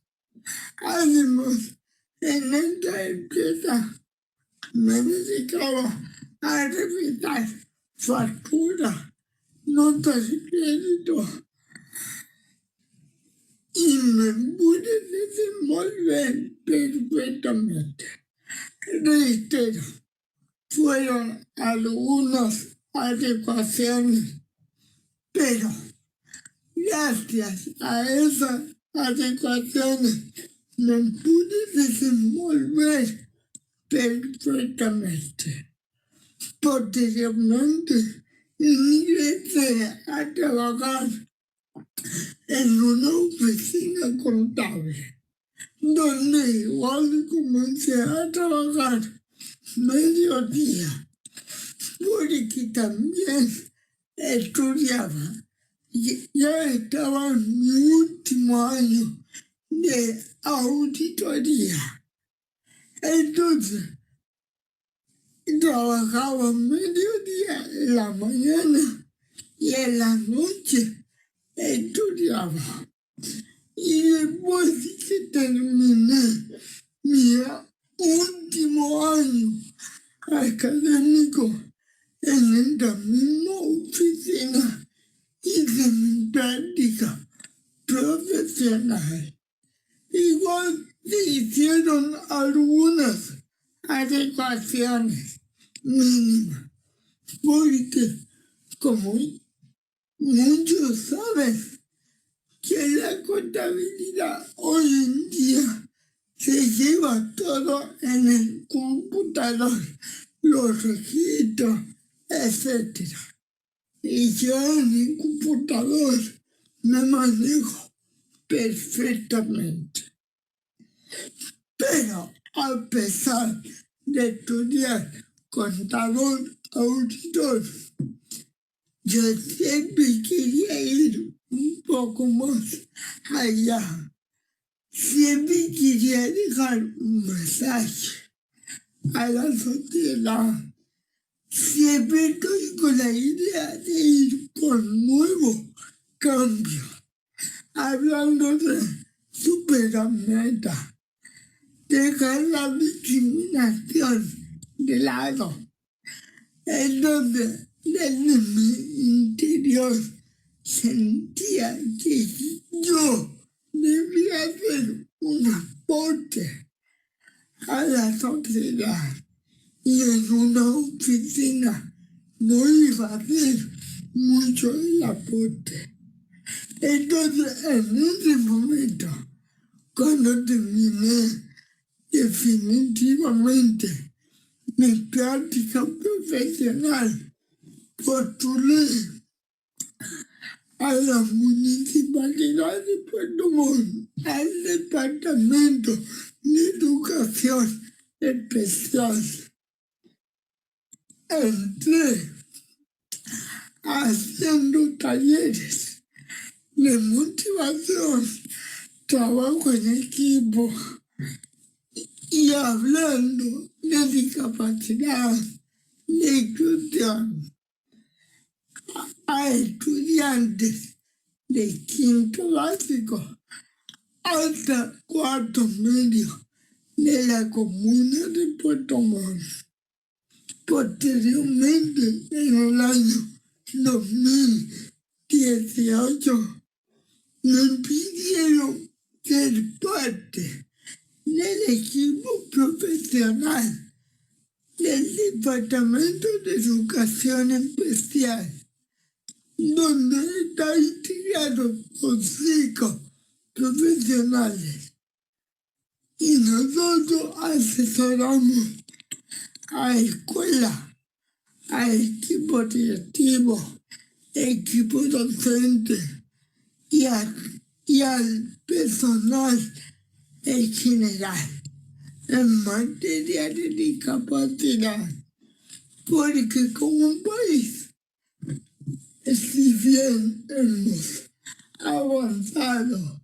Además, en esta empresa me dedicaba a revisar facturas, notas de crédito y me pude desenvolver perfectamente. Reitero, fueron algunas adecuaciones, pero gracias a esas adecuaciones me pude desenvolver perfectamente. Posteriormente, ingresé a trabajar en una oficina contable, donde igual comencé a trabajar mediodía, porque también estudiaba. Ya estaba en mi último año de auditoría. Entonces, trabajaba mediodía en la mañana y en la noche estudiaba. Y después que terminé mi último año académico en esta misma oficina, hice mi práctica profesional. Igual se hicieron algunas adecuaciones mínimas, porque como muchos saben que la contabilidad hoy en día se lleva todo en el computador, los registros, etc. Y yo en el computador me manejo perfectamente. Pero a pesar de estudiar contador, auditor, yo siempre quería ir un poco más allá. Siempre quería dejar un mensaje a la sociedad. Siempre estoy con la idea de ir por nuevos cambios, hablando de superar metas, dejar la discriminación de lado. Entonces, desde mi interior sentía que yo debía hacer un aporte a la sociedad y en una oficina no iba a hacer mucho el aporte. Entonces, en ese momento, cuando terminé definitivamente mi práctica profesional, postulé a la Municipalidad de Puerto Montt, al Departamento de Educación Especial. Entré haciendo talleres de motivación, trabajo en equipo y hablando de discapacidad, de inclusión a estudiantes de quinto básico hasta cuarto medio de la comuna de Puerto Montt. Posteriormente, en el año 2018, me pidieron ser parte del equipo profesional del Departamento de Educación Especial, donde está integrado por 5 profesionales. Y nosotros asesoramos a escuelas, a equipo directivo, equipo docente y al personal en general en materia de discapacidad. Porque como país, si bien hemos avanzado,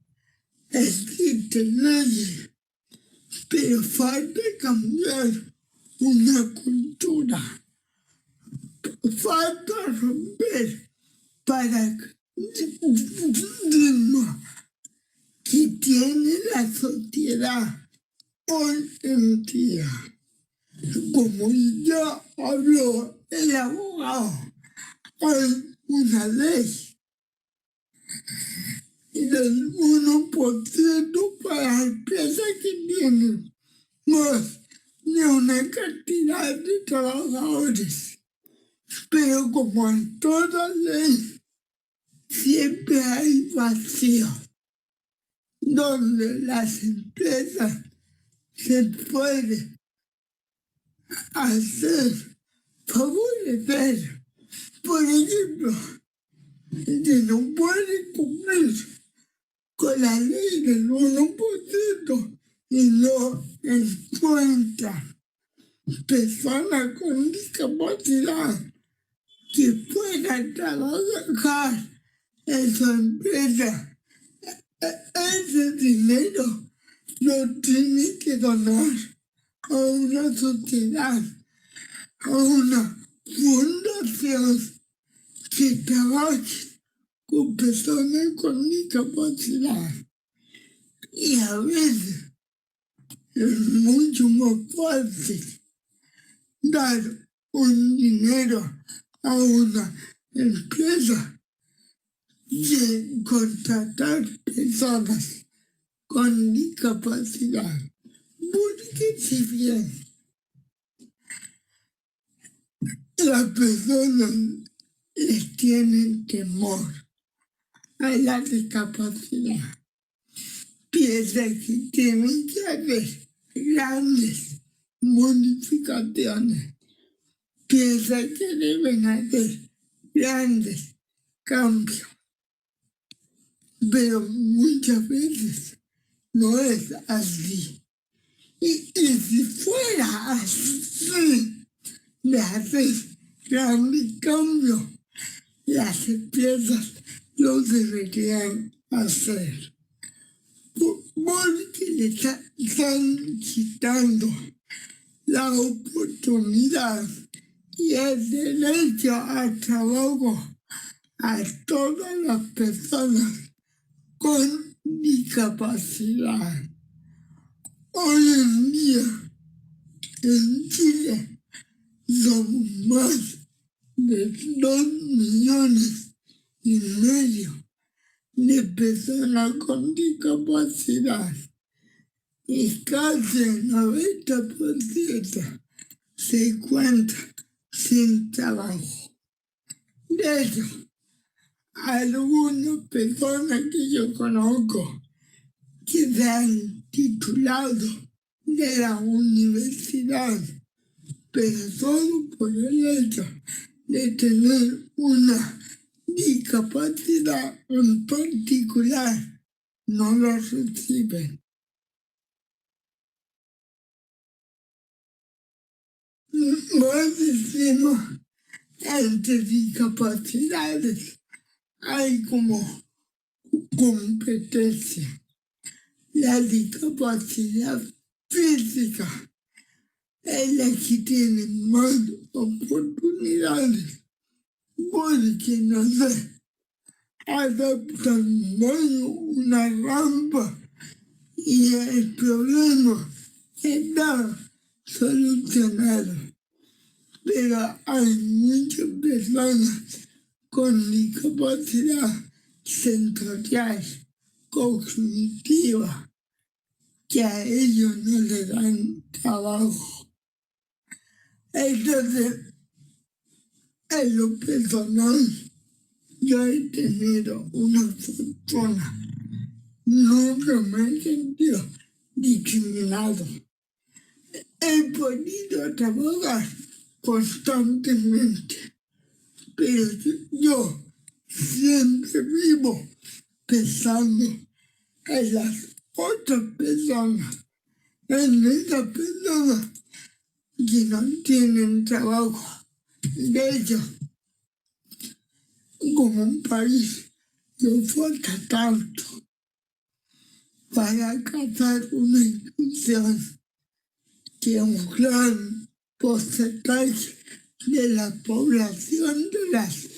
existen leyes, pero falta cambiar una cultura. Falta romper paradigmas que tiene la sociedad hoy en día. Como ya habló el abogado, hay una ley del 1% para empresas que tienen más de una cantidad de trabajadores. Pero como en toda ley, siempre hay vacíos donde las empresas se pueden favorecer. Por ejemplo, si no pueden cumplir con la ley del 1% y no encuentran personas con discapacidad que puedan trabajar en su empresa, ese dinero lo tiene que donar a una sociedad, a una fundación que trabaje con personas con discapacidad. Y a veces es mucho más fácil dar un dinero a una empresa que contratar personas con discapacidad. Porque si bien las personas les tienen temor a la discapacidad. Piensan que tienen que haber grandes modificaciones. Piensan que deben haber grandes cambios. Pero muchas veces no es así. Y si fuera así, de hacer grandes cambios, las empresas lo deberían hacer. Porque le están quitando la oportunidad y el derecho al trabajo a todas las personas con discapacidad. Hoy en día, en Chile, somos más de 2,5 millones de personas con discapacidad y casi el 90% se encuentra sin trabajo. De hecho, algunas personas que yo conozco que se han titulado de la universidad, pero solo por el hecho de tener una discapacidad en particular, no lo reciben. Más decimos, entre discapacidades hay como competencia. La discapacidad física es la que tiene más oportunidades porque no se adaptan una rampa y el problema está solucionado. Pero hay muchas personas con discapacidad sensorial, cognitiva, que a ellos no les dan trabajo. Entonces, en lo personal, yo he tenido una fortuna. Nunca me he sentido discriminado. He podido trabajar constantemente, pero yo siempre vivo pensando en las otras personas, en esas personas que no tienen trabajo. De hecho, como un país nos falta tanto para alcanzar una inclusión que un gran porcentaje de la población de las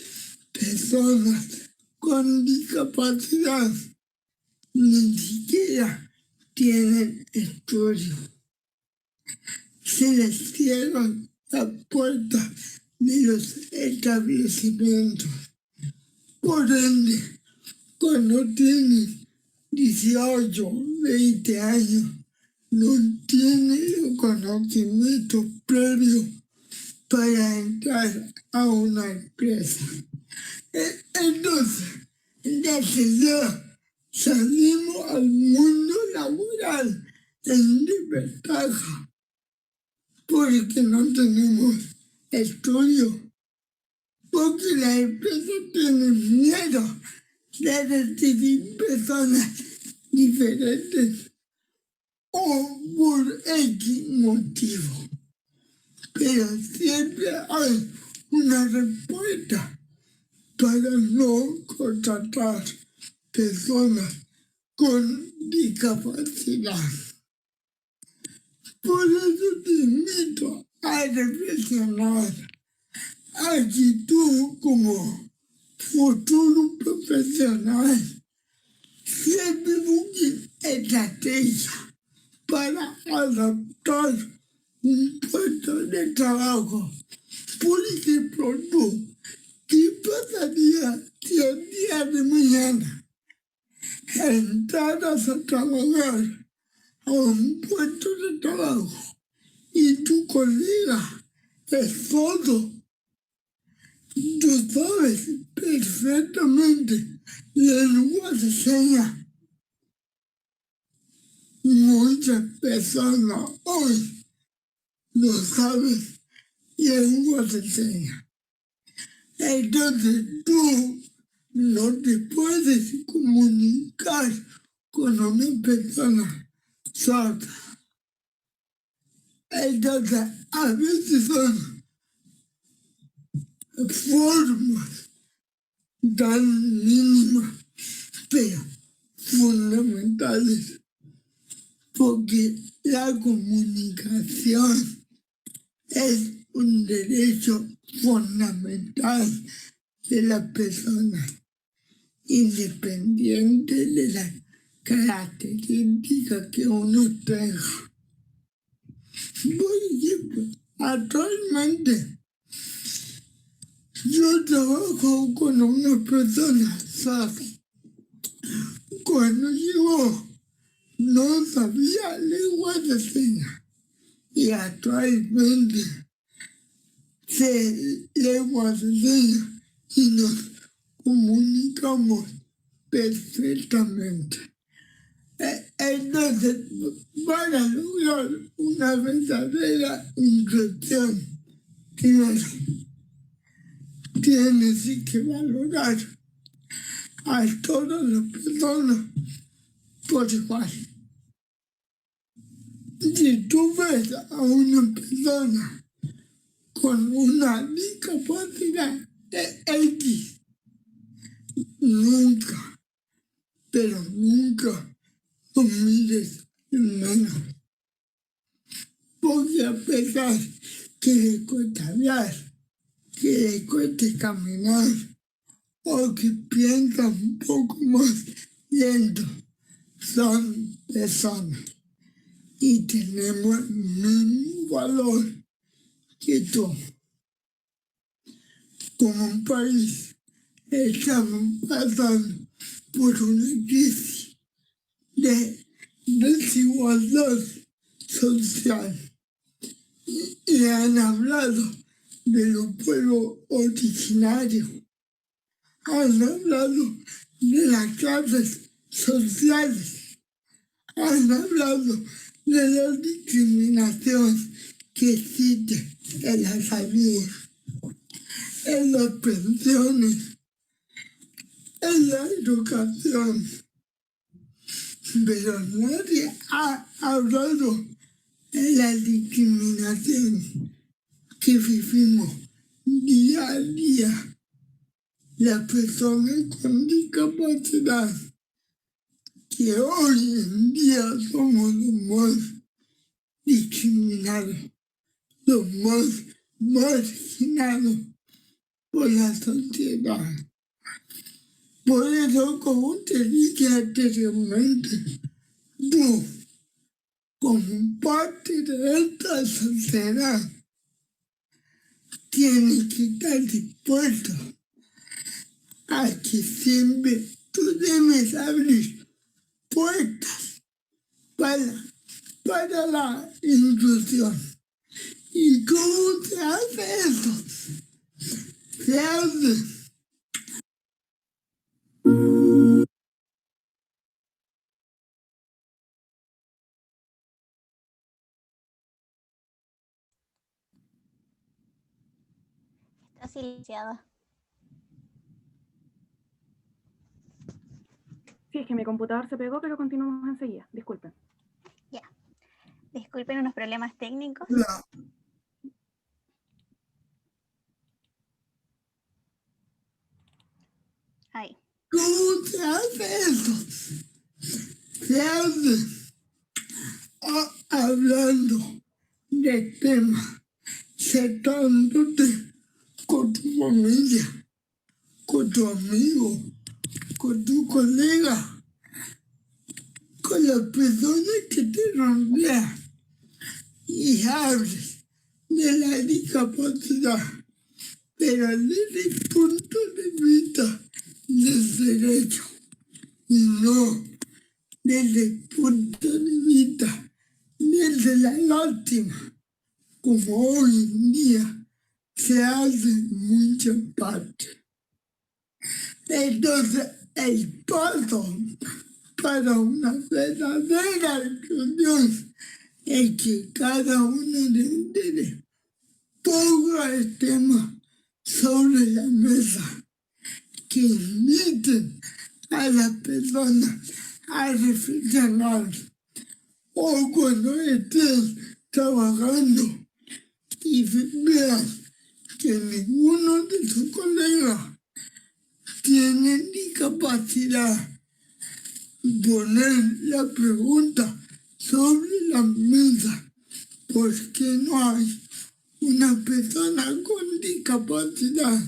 personas con discapacidad ni siquiera tienen estudio. Se les cierran las puertas de los establecimientos. Por ende, cuando tienen 18, 20 años, no tienen los conocimientos previos para entrar a una empresa. Entonces, desde ya salimos al mundo laboral en desventaja porque no tenemos estudio, porque las empresas tienen miedo de recibir personas diferentes o por X motivo. Pero siempre hay una respuesta para no contratar personas con discapacidad. Por eso te invito a reflexionar. Aquí tú, como futuro profesional, siempre busques estrategias para adaptar un puesto de trabajo. Por ejemplo, tú, ¿qué pasaría si el día de mañana entraras a trabajar a un puesto de trabajo y tu colega es sordo Tú sabes perfectamente la lengua de señas. Muchas personas hoy no saben lengua de señas. Entonces tú no te puedes comunicar con una persona sorda. Entonces a veces son formas tan mínimas, pero fundamentales, porque la comunicación es un derecho fundamental de la persona, independiente de las características que uno tenga. Por ejemplo, actualmente yo trabajo con una persona sorda. Cuando llegó no sabía lengua de señas y actualmente sé lengua de señas y nos comunicamos perfectamente. Entonces, para lograr una verdadera inclusión, tienes que valorar a todas las personas por igual. Si tú ves a una persona con una discapacidad X, nunca, pero nunca lo mires en menos. Porque a pesar que le cuesta hablar, que le cueste caminar, o que piensa un poco más lento, son personas y tenemos el mismo valor que tú. Como un país estamos pasando por una crisis de desigualdad social y han hablado de los pueblos originarios, han hablado de las clases sociales, han hablado de la discriminación que existe en la salud, en las pensiones, en la educación. Pero nadie ha hablado de la discriminación que vivimos día a día las personas con discapacidad, que hoy en día somos los más discriminados, los más marginados por la sociedad. Por eso, como te dije anteriormente, tú, como parte de esta sociedad, tienes que estar dispuesto a que siempre tú debes abrir puertas para la inclusión. ¿Y cómo se hace eso? Se hace Está silenciada. Sí, es que mi computador se pegó, pero continuamos enseguida. Disculpen. Ya. Disculpen unos problemas técnicos. la Ahí. ¿Cómo se hace eso? Se hace hablando de temas, sentándote con tu familia, con tu amigo, con tu colega, con las personas que te rodean y hables de la discapacidad, pero desde el punto de vista del derecho y no desde el punto de vista desde la lástima, como hoy en día se hace mucha parte. Entonces, el paso para una verdadera inclusión es que cada uno de ustedes ponga el tema sobre la mesa, que inviten a las personas a reflexionar, o cuando estén trabajando y vean que ninguno de sus colegas tiene discapacidad, poner la pregunta sobre la mesa: ¿por qué no hay una persona con discapacidad?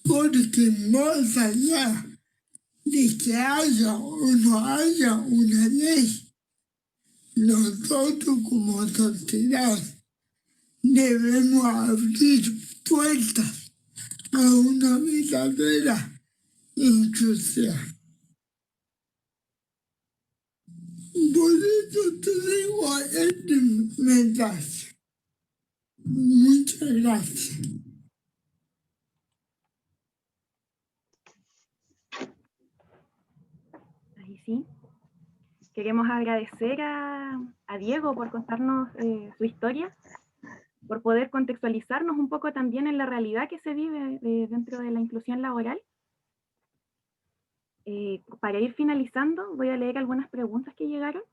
Porque más allá de que haya o no haya una ley, nosotros como sociedad debemos abrir puertas a una verdadera inclusión. Por eso te digo este mensaje. Muchas gracias. Ahí sí. Queremos agradecer a Diego por contarnos su historia, por poder contextualizarnos un poco también en la realidad que se vive dentro de la inclusión laboral. Para ir finalizando, voy a leer algunas preguntas que llegaron.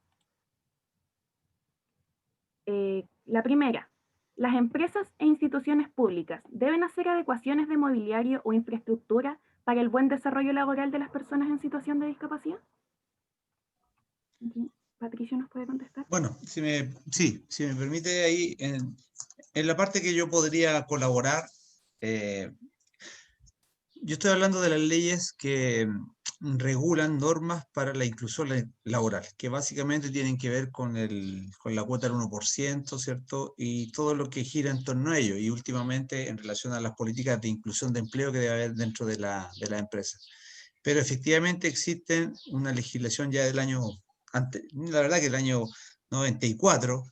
La primera: ¿las empresas e instituciones públicas deben hacer adecuaciones de mobiliario o infraestructura para el buen desarrollo laboral de las personas en situación de discapacidad? Patricio, ¿nos puede contestar? Bueno, si me permite ahí, en la parte que yo podría colaborar, yo estoy hablando de las leyes que regulan normas para la inclusión laboral, que básicamente tienen que ver con la cuota del 1%, ¿cierto? Y todo lo que gira en torno a ello, y últimamente en relación a las políticas de inclusión de empleo que debe haber dentro de la empresa. Pero efectivamente existe una legislación ya del año, la verdad que el año 94,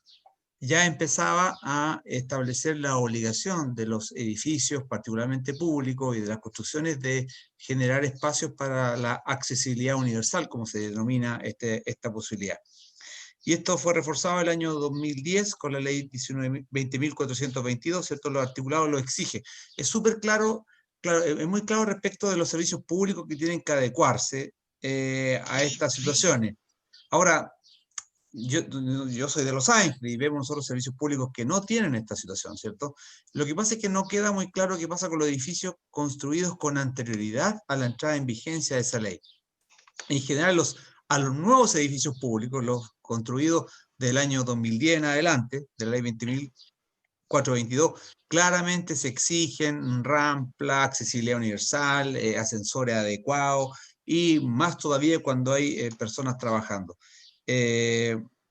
ya empezaba a establecer la obligación de los edificios, particularmente públicos, y de las construcciones de generar espacios para la accesibilidad universal, como se denomina esta posibilidad. Y esto fue reforzado el año 2010 con la ley 20.422, ¿cierto? Los articulados lo exige. Es súper claro, es muy claro respecto de los servicios públicos que tienen que adecuarse a estas situaciones. Ahora, yo soy de Los Ángeles y vemos nosotros servicios públicos que no tienen esta situación, ¿cierto? Lo que pasa es que no queda muy claro qué pasa con los edificios construidos con anterioridad a la entrada en vigencia de esa ley. En general, a los nuevos edificios públicos, los construidos del año 2010 en adelante, de la ley 20.422, claramente se exigen rampa, accesibilidad universal, ascensores adecuados, y más todavía cuando hay personas trabajando.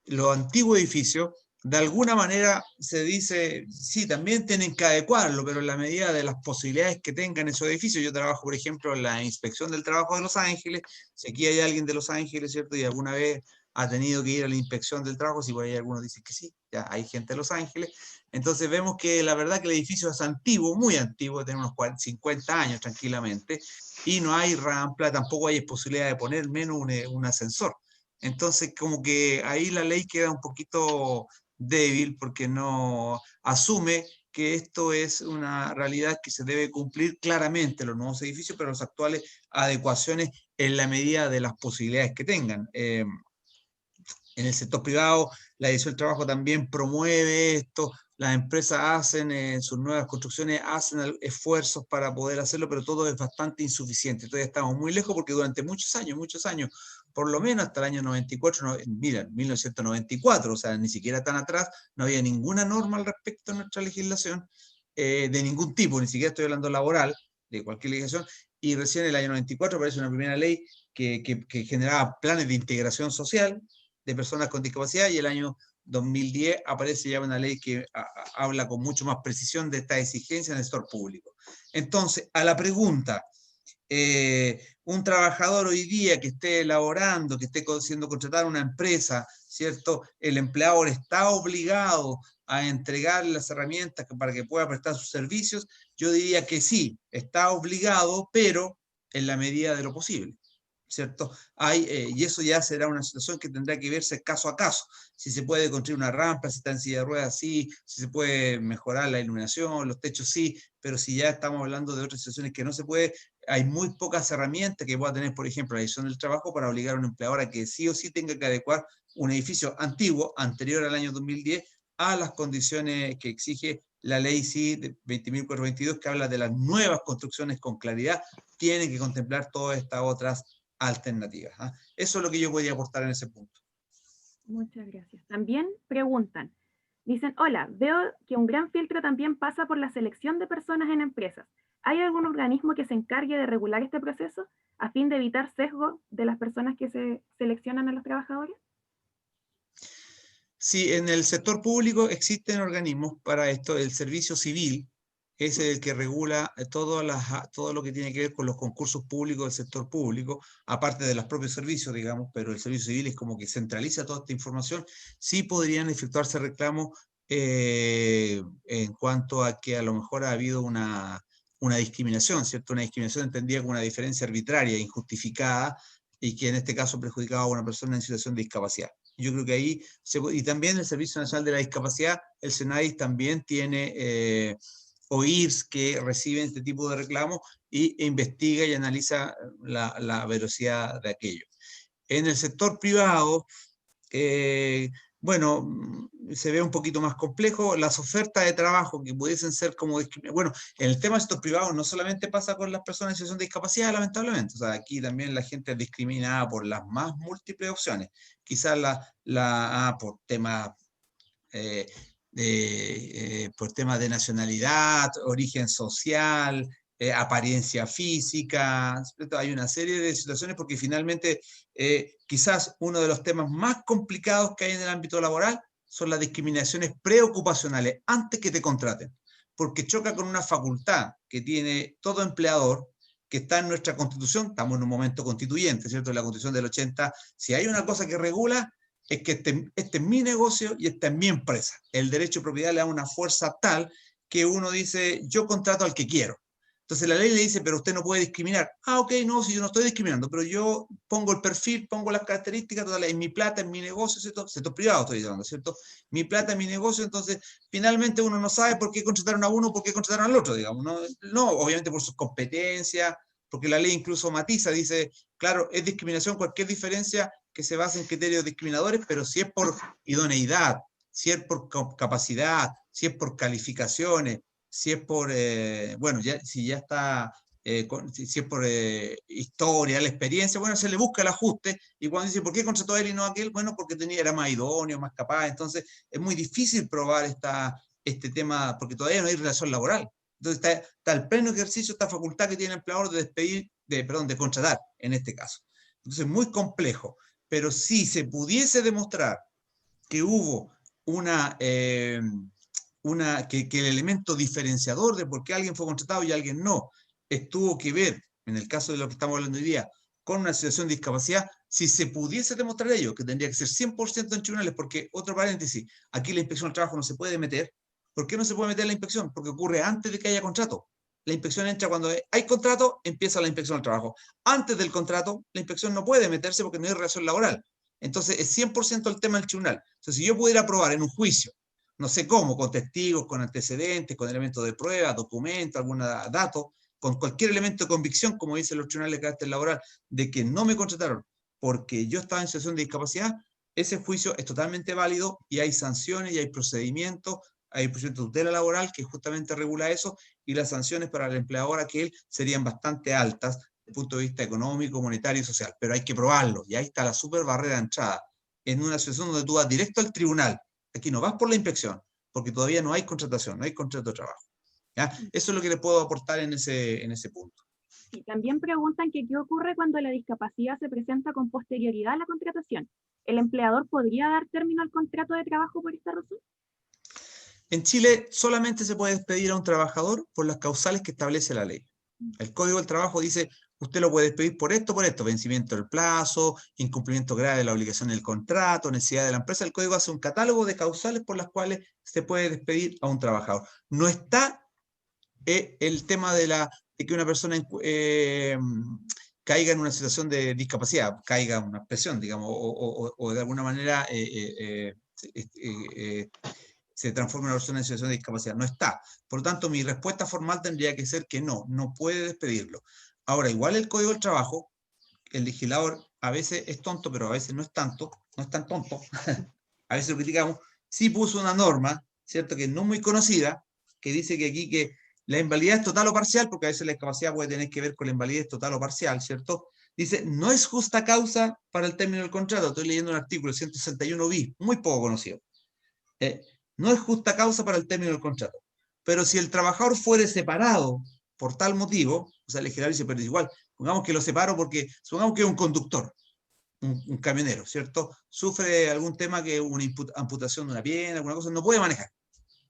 Los antiguos edificios, de alguna manera se dice, sí, también tienen que adecuarlo, pero en la medida de las posibilidades que tengan esos edificios. Yo trabajo, por ejemplo, en la Inspección del Trabajo de Los Ángeles. Si aquí hay alguien de Los Ángeles, ¿cierto? Y alguna vez ha tenido que ir a la Inspección del Trabajo, si por ahí algunos dicen que sí, ya hay gente de Los Ángeles. Entonces vemos que la verdad que el edificio es antiguo, muy antiguo, tiene unos 50 años tranquilamente, y no hay rampa, tampoco hay posibilidad de poner menos un ascensor. Entonces, como que ahí la ley queda un poquito débil porque no asume que esto es una realidad que se debe cumplir claramente los nuevos edificios, pero las actuales adecuaciones en la medida de las posibilidades que tengan. En el sector privado, la Dirección del Trabajo también promueve esto. Las empresas hacen sus nuevas construcciones, hacen esfuerzos para poder hacerlo, pero todo es bastante insuficiente. Todavía estamos muy lejos porque durante muchos años, por lo menos hasta el año 94, mira, 1994, o sea, ni siquiera tan atrás, no había ninguna norma al respecto de nuestra legislación, de ningún tipo, ni siquiera estoy hablando laboral, de cualquier legislación, y recién en el año 94 aparece una primera ley que generaba planes de integración social de personas con discapacidad, y el año 2010 aparece ya una ley que habla con mucho más precisión de esta exigencia en el sector público. Entonces, a la pregunta, un trabajador hoy día que esté elaborando, que esté siendo contratado en una empresa, ¿cierto? El empleador está obligado a entregar las herramientas para que pueda prestar sus servicios. Yo diría que sí, está obligado, pero en la medida de lo posible, ¿cierto? Y eso ya será una situación que tendrá que verse caso a caso. Si se puede construir una rampa, si está en silla de ruedas, sí, si se puede mejorar la iluminación, los techos, sí, pero si ya estamos hablando de otras situaciones que no se puede, hay muy pocas herramientas que pueda tener, por ejemplo, la Dirección del Trabajo para obligar a un empleador a que sí o sí tenga que adecuar un edificio antiguo, anterior al año 2010, a las condiciones que exige la ley sí de 20.422, que habla de las nuevas construcciones con claridad, tienen que contemplar todas estas otras alternativas. Eso es lo que yo podría aportar en ese punto. Muchas gracias. También preguntan, dicen, hola, veo que un gran filtro también pasa por la selección de personas en empresas. ¿Hay algún organismo que se encargue de regular este proceso a fin de evitar sesgo de las personas que se seleccionan a los trabajadores? Sí, en el sector público existen organismos para esto. El servicio civil es el que regula todo lo que tiene que ver con los concursos públicos del sector público, aparte de los propios servicios, digamos, pero el servicio civil es como que centraliza toda esta información. Sí podrían efectuarse reclamos en cuanto a que a lo mejor ha habido una discriminación, ¿cierto? Una discriminación entendida como una diferencia arbitraria, injustificada, y que en este caso perjudicaba a una persona en situación de discapacidad. Yo creo que ahí, y también el Servicio Nacional de la Discapacidad, el SENADIS también tiene OIRS que reciben este tipo de reclamos e investiga y analiza la veracidad de aquello. En el sector privado, bueno, se ve un poquito más complejo. Las ofertas de trabajo que pudiesen ser como bueno, en el tema de sector privado no solamente pasa con las personas en situación de discapacidad, lamentablemente. O sea, aquí también la gente es discriminada por las más múltiples opciones. Quizás por temas por temas de nacionalidad, origen social, apariencia física, ¿cierto? Hay una serie de situaciones porque finalmente quizás uno de los temas más complicados que hay en el ámbito laboral son las discriminaciones preocupacionales antes que te contraten, porque choca con una facultad que tiene todo empleador, que está en nuestra Constitución. Estamos en un momento constituyente, ¿cierto? En la Constitución del 80, si hay una cosa que regula, es que este es mi negocio y esta es mi empresa. El derecho de propiedad le da una fuerza tal que uno dice, yo contrato al que quiero. Entonces la ley le dice, pero usted no puede discriminar. Ok, no, si yo no estoy discriminando, pero yo pongo el perfil, pongo las características, total, es mi plata, es mi negocio, ¿cierto? Sector privado estoy diciendo, ¿cierto? Mi plata es mi negocio, entonces finalmente uno no sabe por qué contrataron a uno, por qué contrataron al otro, digamos. No, obviamente por sus competencias, porque la ley incluso matiza, dice, claro, es discriminación cualquier diferencia que se basa en criterios discriminadores, pero si es por idoneidad, si es por capacidad, si es por calificaciones, si es por, bueno, si ya está, si es por historia, la experiencia, bueno, se le busca el ajuste, y cuando dice, ¿por qué contrató a él y no a aquel? Bueno, porque era más idóneo, más capaz, entonces es muy difícil probar este tema, porque todavía no hay relación laboral. Entonces está el pleno ejercicio, esta facultad que tiene el empleador de de contratar, en este caso. Entonces es muy complejo, pero si se pudiese demostrar que hubo que el elemento diferenciador de por qué alguien fue contratado y alguien no, tuvo que ver, en el caso de lo que estamos hablando hoy día, con una situación de discapacidad, si se pudiese demostrar ello, que tendría que ser 100% en tribunales, porque, otro paréntesis, aquí la inspección del trabajo no se puede meter. ¿Por qué no se puede meter la inspección? Porque ocurre antes de que haya contrato. La inspección entra cuando hay contrato, empieza la inspección del trabajo. Antes del contrato, la inspección no puede meterse porque no hay relación laboral. Entonces, es 100% el tema del tribunal. Entonces, si yo pudiera probar en un juicio, no sé cómo, con testigos, con antecedentes, con elementos de prueba, documentos, algún dato, con cualquier elemento de convicción, como dicen los tribunales de carácter laboral, de que no me contrataron porque yo estaba en situación de discapacidad, ese juicio es totalmente válido y hay sanciones y hay procedimientos, hay procedimiento de tutela laboral que justamente regula eso, y las sanciones para el empleador aquel serían bastante altas desde el punto de vista económico, monetario y social, pero hay que probarlo, y ahí está la super barrera de entrada, en una situación donde tú vas directo al tribunal. Aquí no vas por la inspección, porque todavía no hay contratación, no hay contrato de trabajo. ¿Ya? Eso es lo que le puedo aportar en ese punto. Y también preguntan que qué ocurre cuando la discapacidad se presenta con posterioridad a la contratación. ¿El empleador podría dar término al contrato de trabajo por esta razón? En Chile solamente se puede despedir a un trabajador por las causales que establece la ley. El Código del Trabajo dice usted lo puede despedir por esto, vencimiento del plazo, incumplimiento grave de la obligación del contrato, necesidad de la empresa. El código hace un catálogo de causales por las cuales se puede despedir a un trabajador. No está el tema de que una persona caiga en una situación de discapacidad, caiga en una presión, digamos, o de alguna manera se transforma en una persona en situación de discapacidad. No está. Por lo tanto, mi respuesta formal tendría que ser que no puede despedirlo. Ahora, igual el Código del Trabajo, el legislador a veces es tonto, pero a veces no es tanto, no es tan tonto, a veces lo criticamos, sí puso una norma, ¿cierto?, que no muy conocida, que dice que aquí que la invalidez es total o parcial, porque a veces la discapacidad puede tener que ver con la invalidez total o parcial, ¿cierto? Dice, no es justa causa para el término del contrato. Estoy leyendo un artículo, 161 bis, muy poco conocido. No es justa causa para el término del contrato. Pero si el trabajador fuere separado por tal motivo, o sea, el legislador dice, pero igual, pongamos que lo separo porque, supongamos que es un conductor, un camionero, ¿cierto? Sufre algún tema que una amputación de una pierna, alguna cosa, no puede manejar.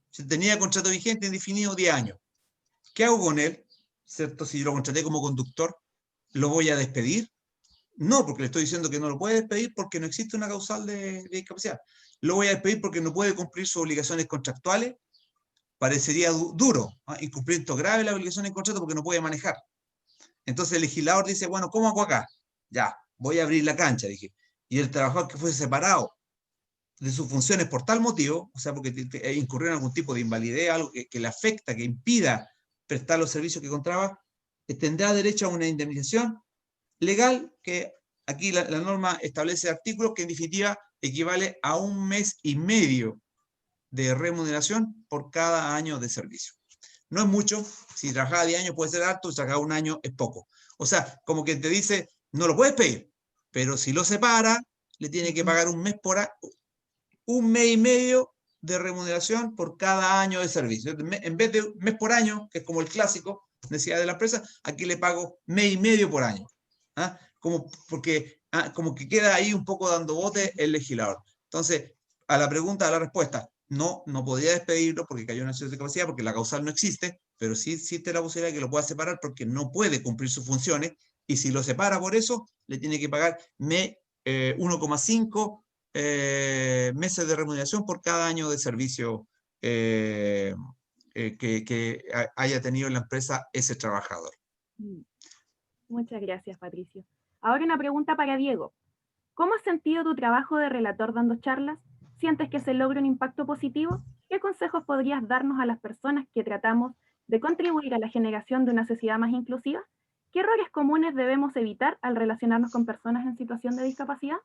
Si tenía contrato vigente indefinido 10 años. ¿Qué hago con él? ¿Cierto? Si yo lo contraté como conductor, ¿lo voy a despedir? No, porque le estoy diciendo que no lo puede despedir porque no existe una causal de discapacidad. Lo voy a despedir porque no puede cumplir sus obligaciones contractuales. Parecería duro, incumplimiento grave de las obligaciones en contrato porque no puede manejar. Entonces el legislador dice, bueno, ¿cómo hago acá? Ya, voy a abrir la cancha, dije. Y el trabajador que fuese separado de sus funciones por tal motivo, o sea, porque incurrió en algún tipo de invalidez, algo que le afecta, que impida prestar los servicios que contraba, tendrá derecho a una indemnización legal que aquí la norma establece artículos que en definitiva equivale a 1 mes y medio de remuneración por cada año de servicio. No es mucho, si trabajaba 10 años puede ser alto, si trabajaba 1 año es poco. O sea, como que te dice, no lo puedes pedir, pero si lo separa, le tiene que pagar 1 mes y medio de remuneración por cada año de servicio. En vez de 1 mes por año, que es como el clásico, necesidad de la empresa, aquí le pago 1 mes y medio por año. Como que queda ahí un poco dando bote el legislador. Entonces, a la pregunta, a la respuesta, no podría despedirlo porque cayó en una situación de discapacidad, porque la causal no existe, pero sí existe la posibilidad de que lo pueda separar porque no puede cumplir sus funciones, y si lo separa por eso, le tiene que pagar 1,5 meses de remuneración por cada año de servicio que haya tenido en la empresa ese trabajador. Muchas gracias, Patricio. Ahora una pregunta para Diego. ¿Cómo has sentido tu trabajo de relator dando charlas? ¿Sientes que se logra un impacto positivo? ¿Qué consejos podrías darnos a las personas que tratamos de contribuir a la generación de una sociedad más inclusiva? ¿Qué errores comunes debemos evitar al relacionarnos con personas en situación de discapacidad?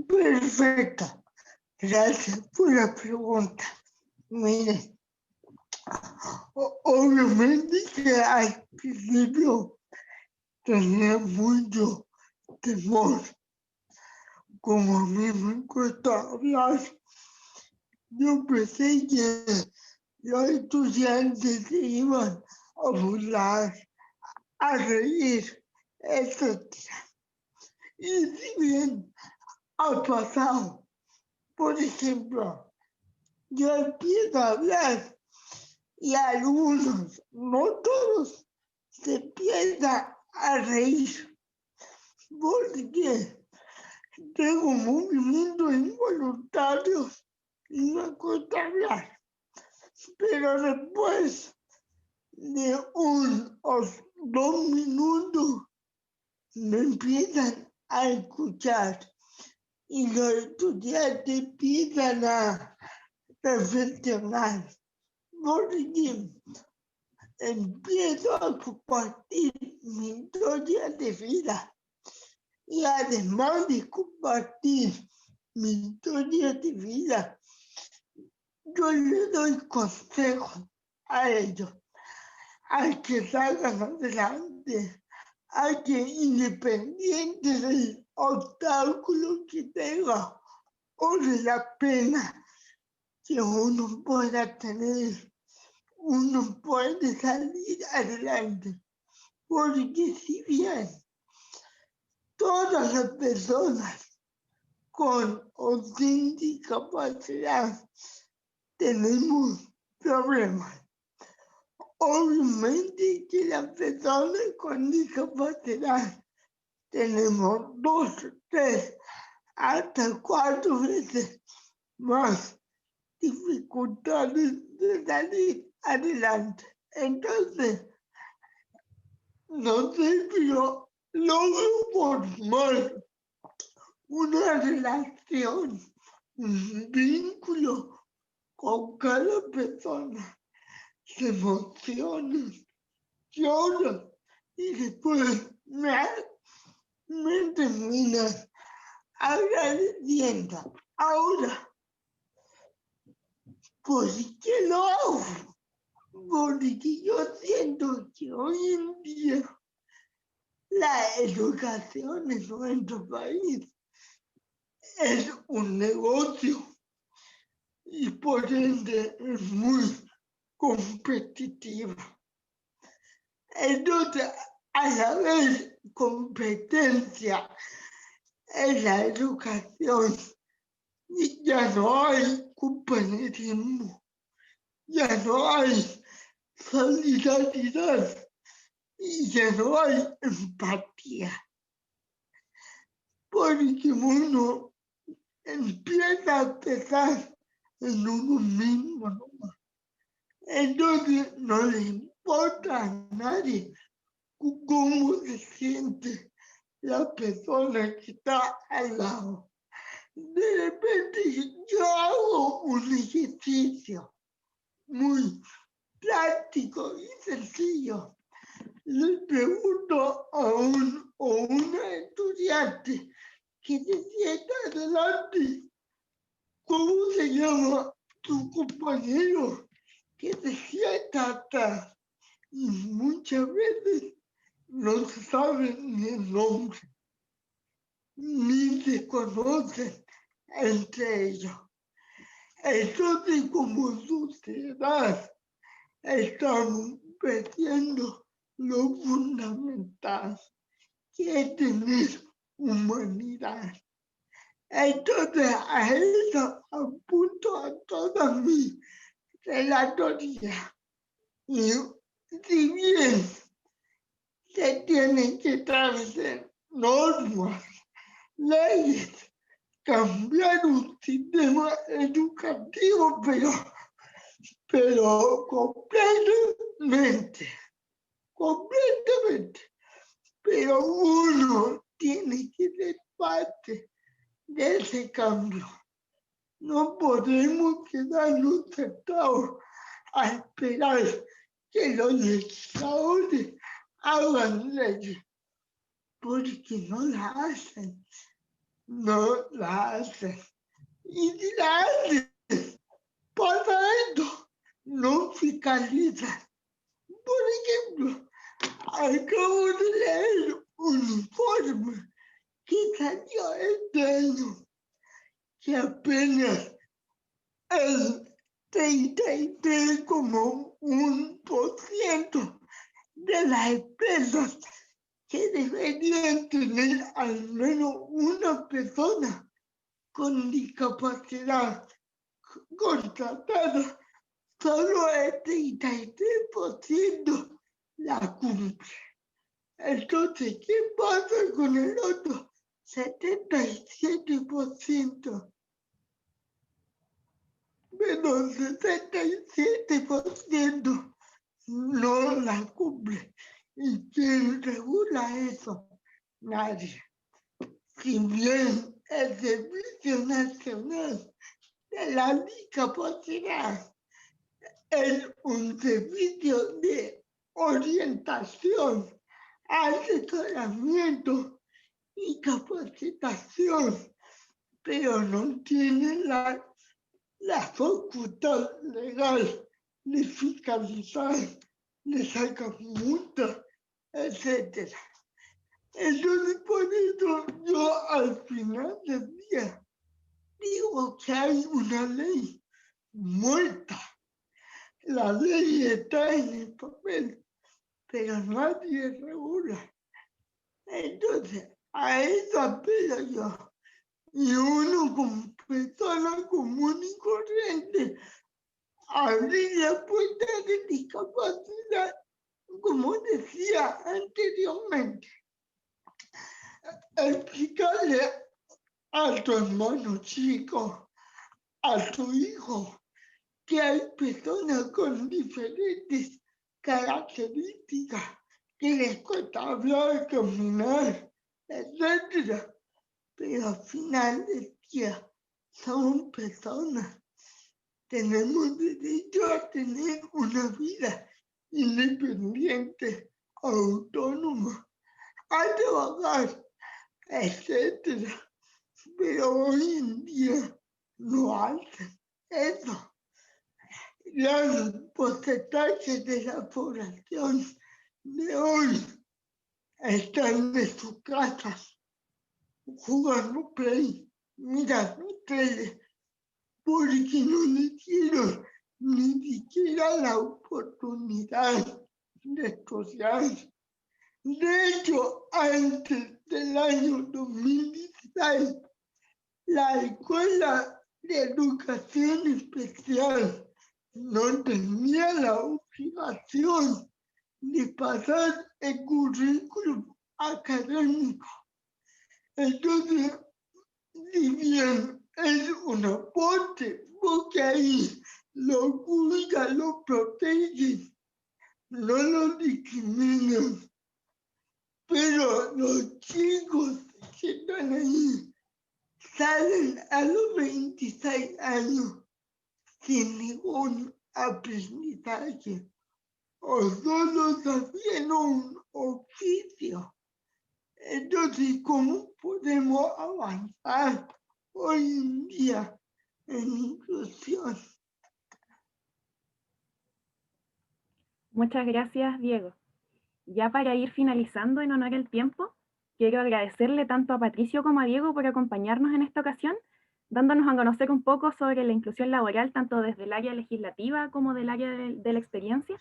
Perfecto. Gracias por la pregunta. Mire, obviamente que al principio tenía mucho temor. Como a mí me cuesta hablar, yo pensé que los estudiantes se iban a burlar, a reír, etc. Y si bien ha pasado, por ejemplo, yo empiezo a hablar y algunos, no todos, se empiezan a reír porque tengo movimientos involuntarios y me cuesta hablar. Pero después de unos 2 minutos me empiezan a escuchar y los estudiantes empiezan a reflexionar, porque empiezo a compartir mi historia de vida. Y además de compartir mi historia de vida, yo le doy consejos a ellos, a que salgan adelante, a que independiente del obstáculo que tenga o de la pena que uno pueda tener, uno puede salir adelante. Porque si bien todas las personas con o sin discapacidad tenemos problemas, Obviamente que las personas con discapacidad tenemos 2, 3, hasta 4 veces más dificultades de salir adelante. Entonces, no sé si yo logro formar una relación, un vínculo con cada persona, se emocionan, lloran y después me terminan agradeciendo. Ahora, ¿por qué lo hago? Porque yo siento que hoy en día la educación en nuestro país es un negocio y por ende es muy competitiva. Entonces, al haber competencia en la educación, ya no hay compañerismo, ya no hay solidaridad y ya no hay empatía. Porque uno empieza a pensar en uno mismo, ¿no? Entonces no le importa a nadie cómo se siente la persona que está al lado. De repente yo hago un ejercicio muy práctico y sencillo. Le pregunto a una estudiante que se sienta adelante, ¿cómo se llama tu compañero que se sienta atrás? Y muchas veces no se sabe ni el nombre, ni se conocen entre ellos. Entonces, como sociedad, estamos perdiendo lo fundamental, que es tener humanidad. Entonces, a eso apunto a toda mi relatoría. Y si bien se tienen que establecer normas, leyes, cambiar un sistema educativo, pero completamente. Pero uno tiene que ser parte de ese cambio. No podemos quedarnos sentados a esperar que los legisladores hagan leyes, porque no la hacen. Y si la hacen, pasa esto, no fiscalizan. Por ejemplo, acabo de leer un informe que salió este año, que apenas el 33,1% de las empresas que deberían tener al menos una persona con discapacidad contratada, solo el 33% la cumple. Entonces, ¿qué pasa con el otro 77%? Menos 67% no la cumple. ¿Y quién regula eso? Nadie. Si bien el Servicio Nacional de la Discapacidad es un servicio de orientación, asesoramiento y capacitación, pero no tiene la facultad legal de fiscalizar, de sacar multas, etc. Entonces, por eso yo al final del día digo que hay una ley muerta. La ley está en el papel, pero nadie regula. Entonces, a eso apelo yo. Y uno como persona común y corriente abrir la puerta de discapacidad, como decía anteriormente, explicarle a tu hermano chico, a tu hijo, que hay personas con diferentes características, que les cuesta hablar, caminar, etc. Pero al final del día son personas. Tenemos derecho a tener una vida independiente, autónoma, a trabajar, etc. Pero hoy en día no hacen eso. Los porcentajes de la población de hoy están en sus casas jugando play, mirando tele, porque no le dieron ni siquiera la oportunidad de estudiar. De hecho, antes del año 2016, la Escuela de Educación Especial no tenía la obligación de pasar el currículum académico. Entonces, si bien es un aporte, porque ahí lo cuidan, lo protegen, no lo discriminan, pero los chicos que están ahí salen a los 26 años sin ningún aprendizaje o solo sabiendo un oficio. Entonces, ¿cómo podemos avanzar hoy en día en inclusión? Muchas gracias, Diego. Ya para ir finalizando en honor al tiempo, quiero agradecerle tanto a Patricio como a Diego por acompañarnos en esta ocasión, dándonos a conocer un poco sobre la inclusión laboral, tanto desde el área legislativa como del área de la experiencia.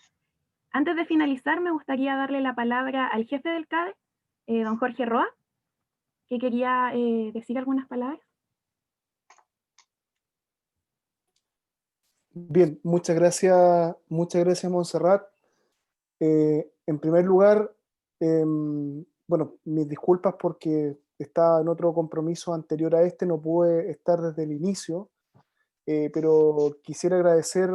Antes de finalizar, me gustaría darle la palabra al jefe del CADE, don Jorge Roa, que quería decir algunas palabras. Bien, muchas gracias, Montserrat. En primer lugar, bueno, mis disculpas porque estaba en otro compromiso anterior a este, no pude estar desde el inicio, pero quisiera agradecer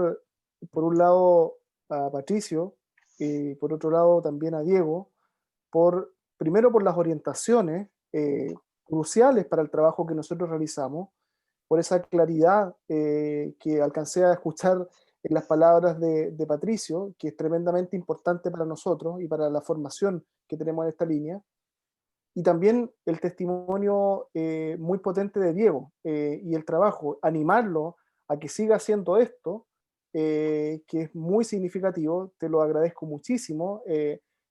por un lado a Patricio y por otro lado también a Diego, primero por las orientaciones cruciales para el trabajo que nosotros realizamos, por esa claridad que alcancé a escuchar en las palabras de Patricio, que es tremendamente importante para nosotros y para la formación que tenemos en esta línea, y también el testimonio muy potente de Diego y el trabajo, animarlo a que siga haciendo esto, que es muy significativo, te lo agradezco muchísimo.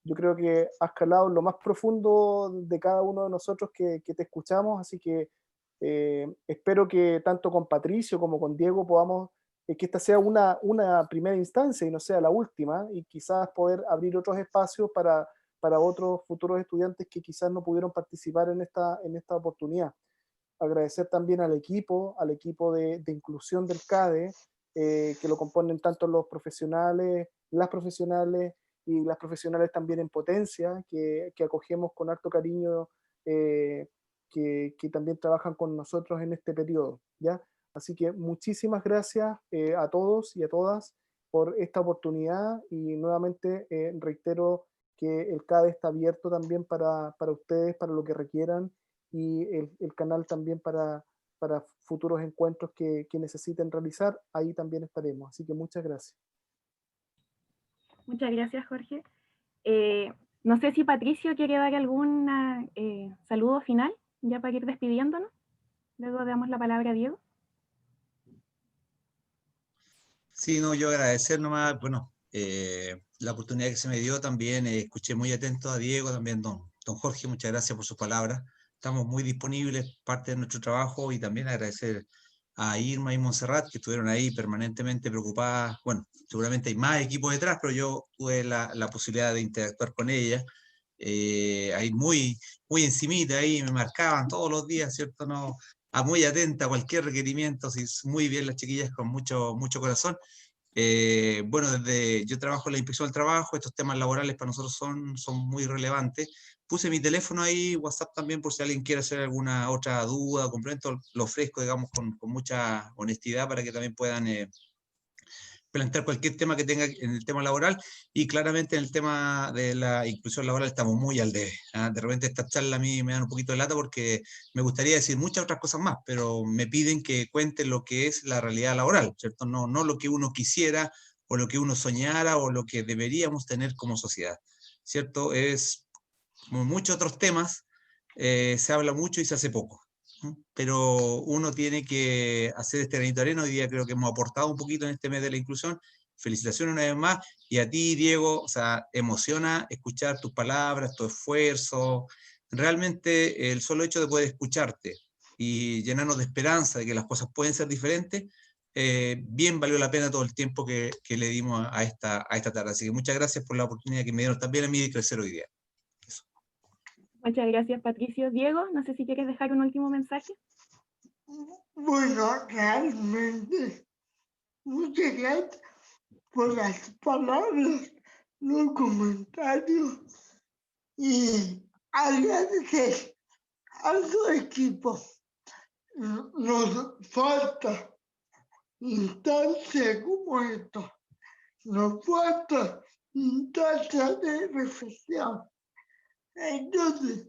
Yo creo que has calado en lo más profundo de cada uno de nosotros que te escuchamos, así que espero que tanto con Patricio como con Diego podamos, que esta sea una primera instancia y no sea la última, y quizás poder abrir otros espacios para otros futuros estudiantes que quizás no pudieron participar en esta oportunidad. Agradecer también al equipo de inclusión del CADE, que lo componen tanto los profesionales, las profesionales y las profesionales también en potencia, que acogemos con harto cariño, que también trabajan con nosotros en este periodo, ¿ya? Así que muchísimas gracias a todos y a todas por esta oportunidad, y nuevamente reitero que el CADE está abierto también para ustedes, para lo que requieran, y el canal también para futuros encuentros que necesiten realizar, ahí también estaremos. Así que muchas gracias. Muchas gracias, Jorge. No sé si Patricio quiere dar algún saludo final, ya para ir despidiéndonos. Luego damos la palabra a Diego. Sí, no, yo agradecer nomás, bueno, la oportunidad que se me dio también, escuché muy atento a Diego, también don Jorge, muchas gracias por sus palabras. Estamos muy disponibles, parte de nuestro trabajo, y también agradecer a Irma y Montserrat, que estuvieron ahí permanentemente preocupadas. Bueno, seguramente hay más equipos detrás, pero yo tuve la posibilidad de interactuar con ellas. Ahí muy encimita, ahí me marcaban todos los días, ¿cierto? Muy atenta a cualquier requerimiento, sí, muy bien las chiquillas, con mucho corazón. Bueno, yo trabajo en la inspección del trabajo, estos temas laborales para nosotros son muy relevantes. Puse mi teléfono ahí, WhatsApp también, por si alguien quiere hacer alguna otra duda o complemento, lo ofrezco, digamos, con mucha honestidad para que también puedan plantear cualquier tema que tenga en el tema laboral, y claramente en el tema de la inclusión laboral estamos muy al debe. De repente estas charlas a mí me dan un poquito de lata porque me gustaría decir muchas otras cosas más, pero me piden que cuente lo que es la realidad laboral, ¿cierto? No lo que uno quisiera o lo que uno soñara o lo que deberíamos tener como sociedad, ¿cierto? Es como muchos otros temas, se habla mucho y se hace poco. Pero uno tiene que hacer este granito de arena. Hoy día creo que hemos aportado un poquito en este mes de la inclusión. Felicitaciones una vez más, y a ti, Diego, o sea, emociona escuchar tus palabras, tu esfuerzo. Realmente el solo hecho de poder escucharte y llenarnos de esperanza de que las cosas pueden ser diferentes, bien valió la pena todo el tiempo que le dimos a esta tarde. Así que muchas gracias por la oportunidad que me dieron también a mí de crecer hoy día. Eso. Muchas gracias, Patricio. Diego, no sé si quieres dejar un último mensaje. Bueno, realmente, muchas gracias por las palabras, los comentarios, y agradecer a su equipo. Nos falta instancias como esto, nos falta instancias de reflexión. Entonces,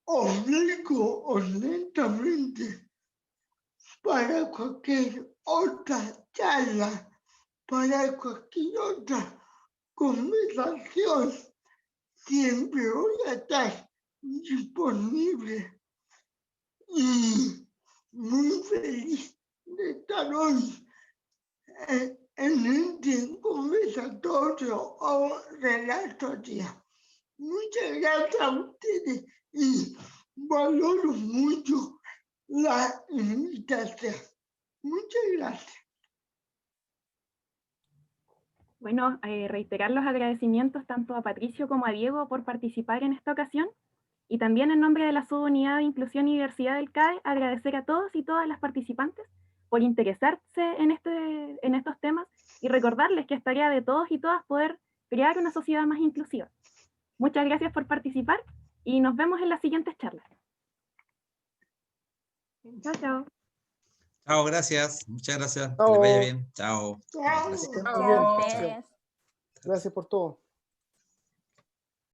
os digo honestamente, para cualquier otra charla, para cualquier otra conversación, siempre voy a estar disponible, y muy feliz de estar hoy en este conversatorio o relatorio. Muchas gracias a ustedes y valoro mucho la invitación. Muchas gracias. Bueno, reiterar los agradecimientos tanto a Patricio como a Diego por participar en esta ocasión, y también en nombre de la Subunidad de Inclusión y Diversidad del CAE, agradecer a todos y todas las participantes por interesarse en estos temas, y recordarles que es tarea de todos y todas poder crear una sociedad más inclusiva. Muchas gracias por participar y nos vemos en las siguientes charlas. Chao, chao. Chao, gracias. Muchas gracias. Que Chao. les vaya bien. Chao. Chao. Gracias. Muy Gracias bien. a Gracias. ustedes. Gracias por todo.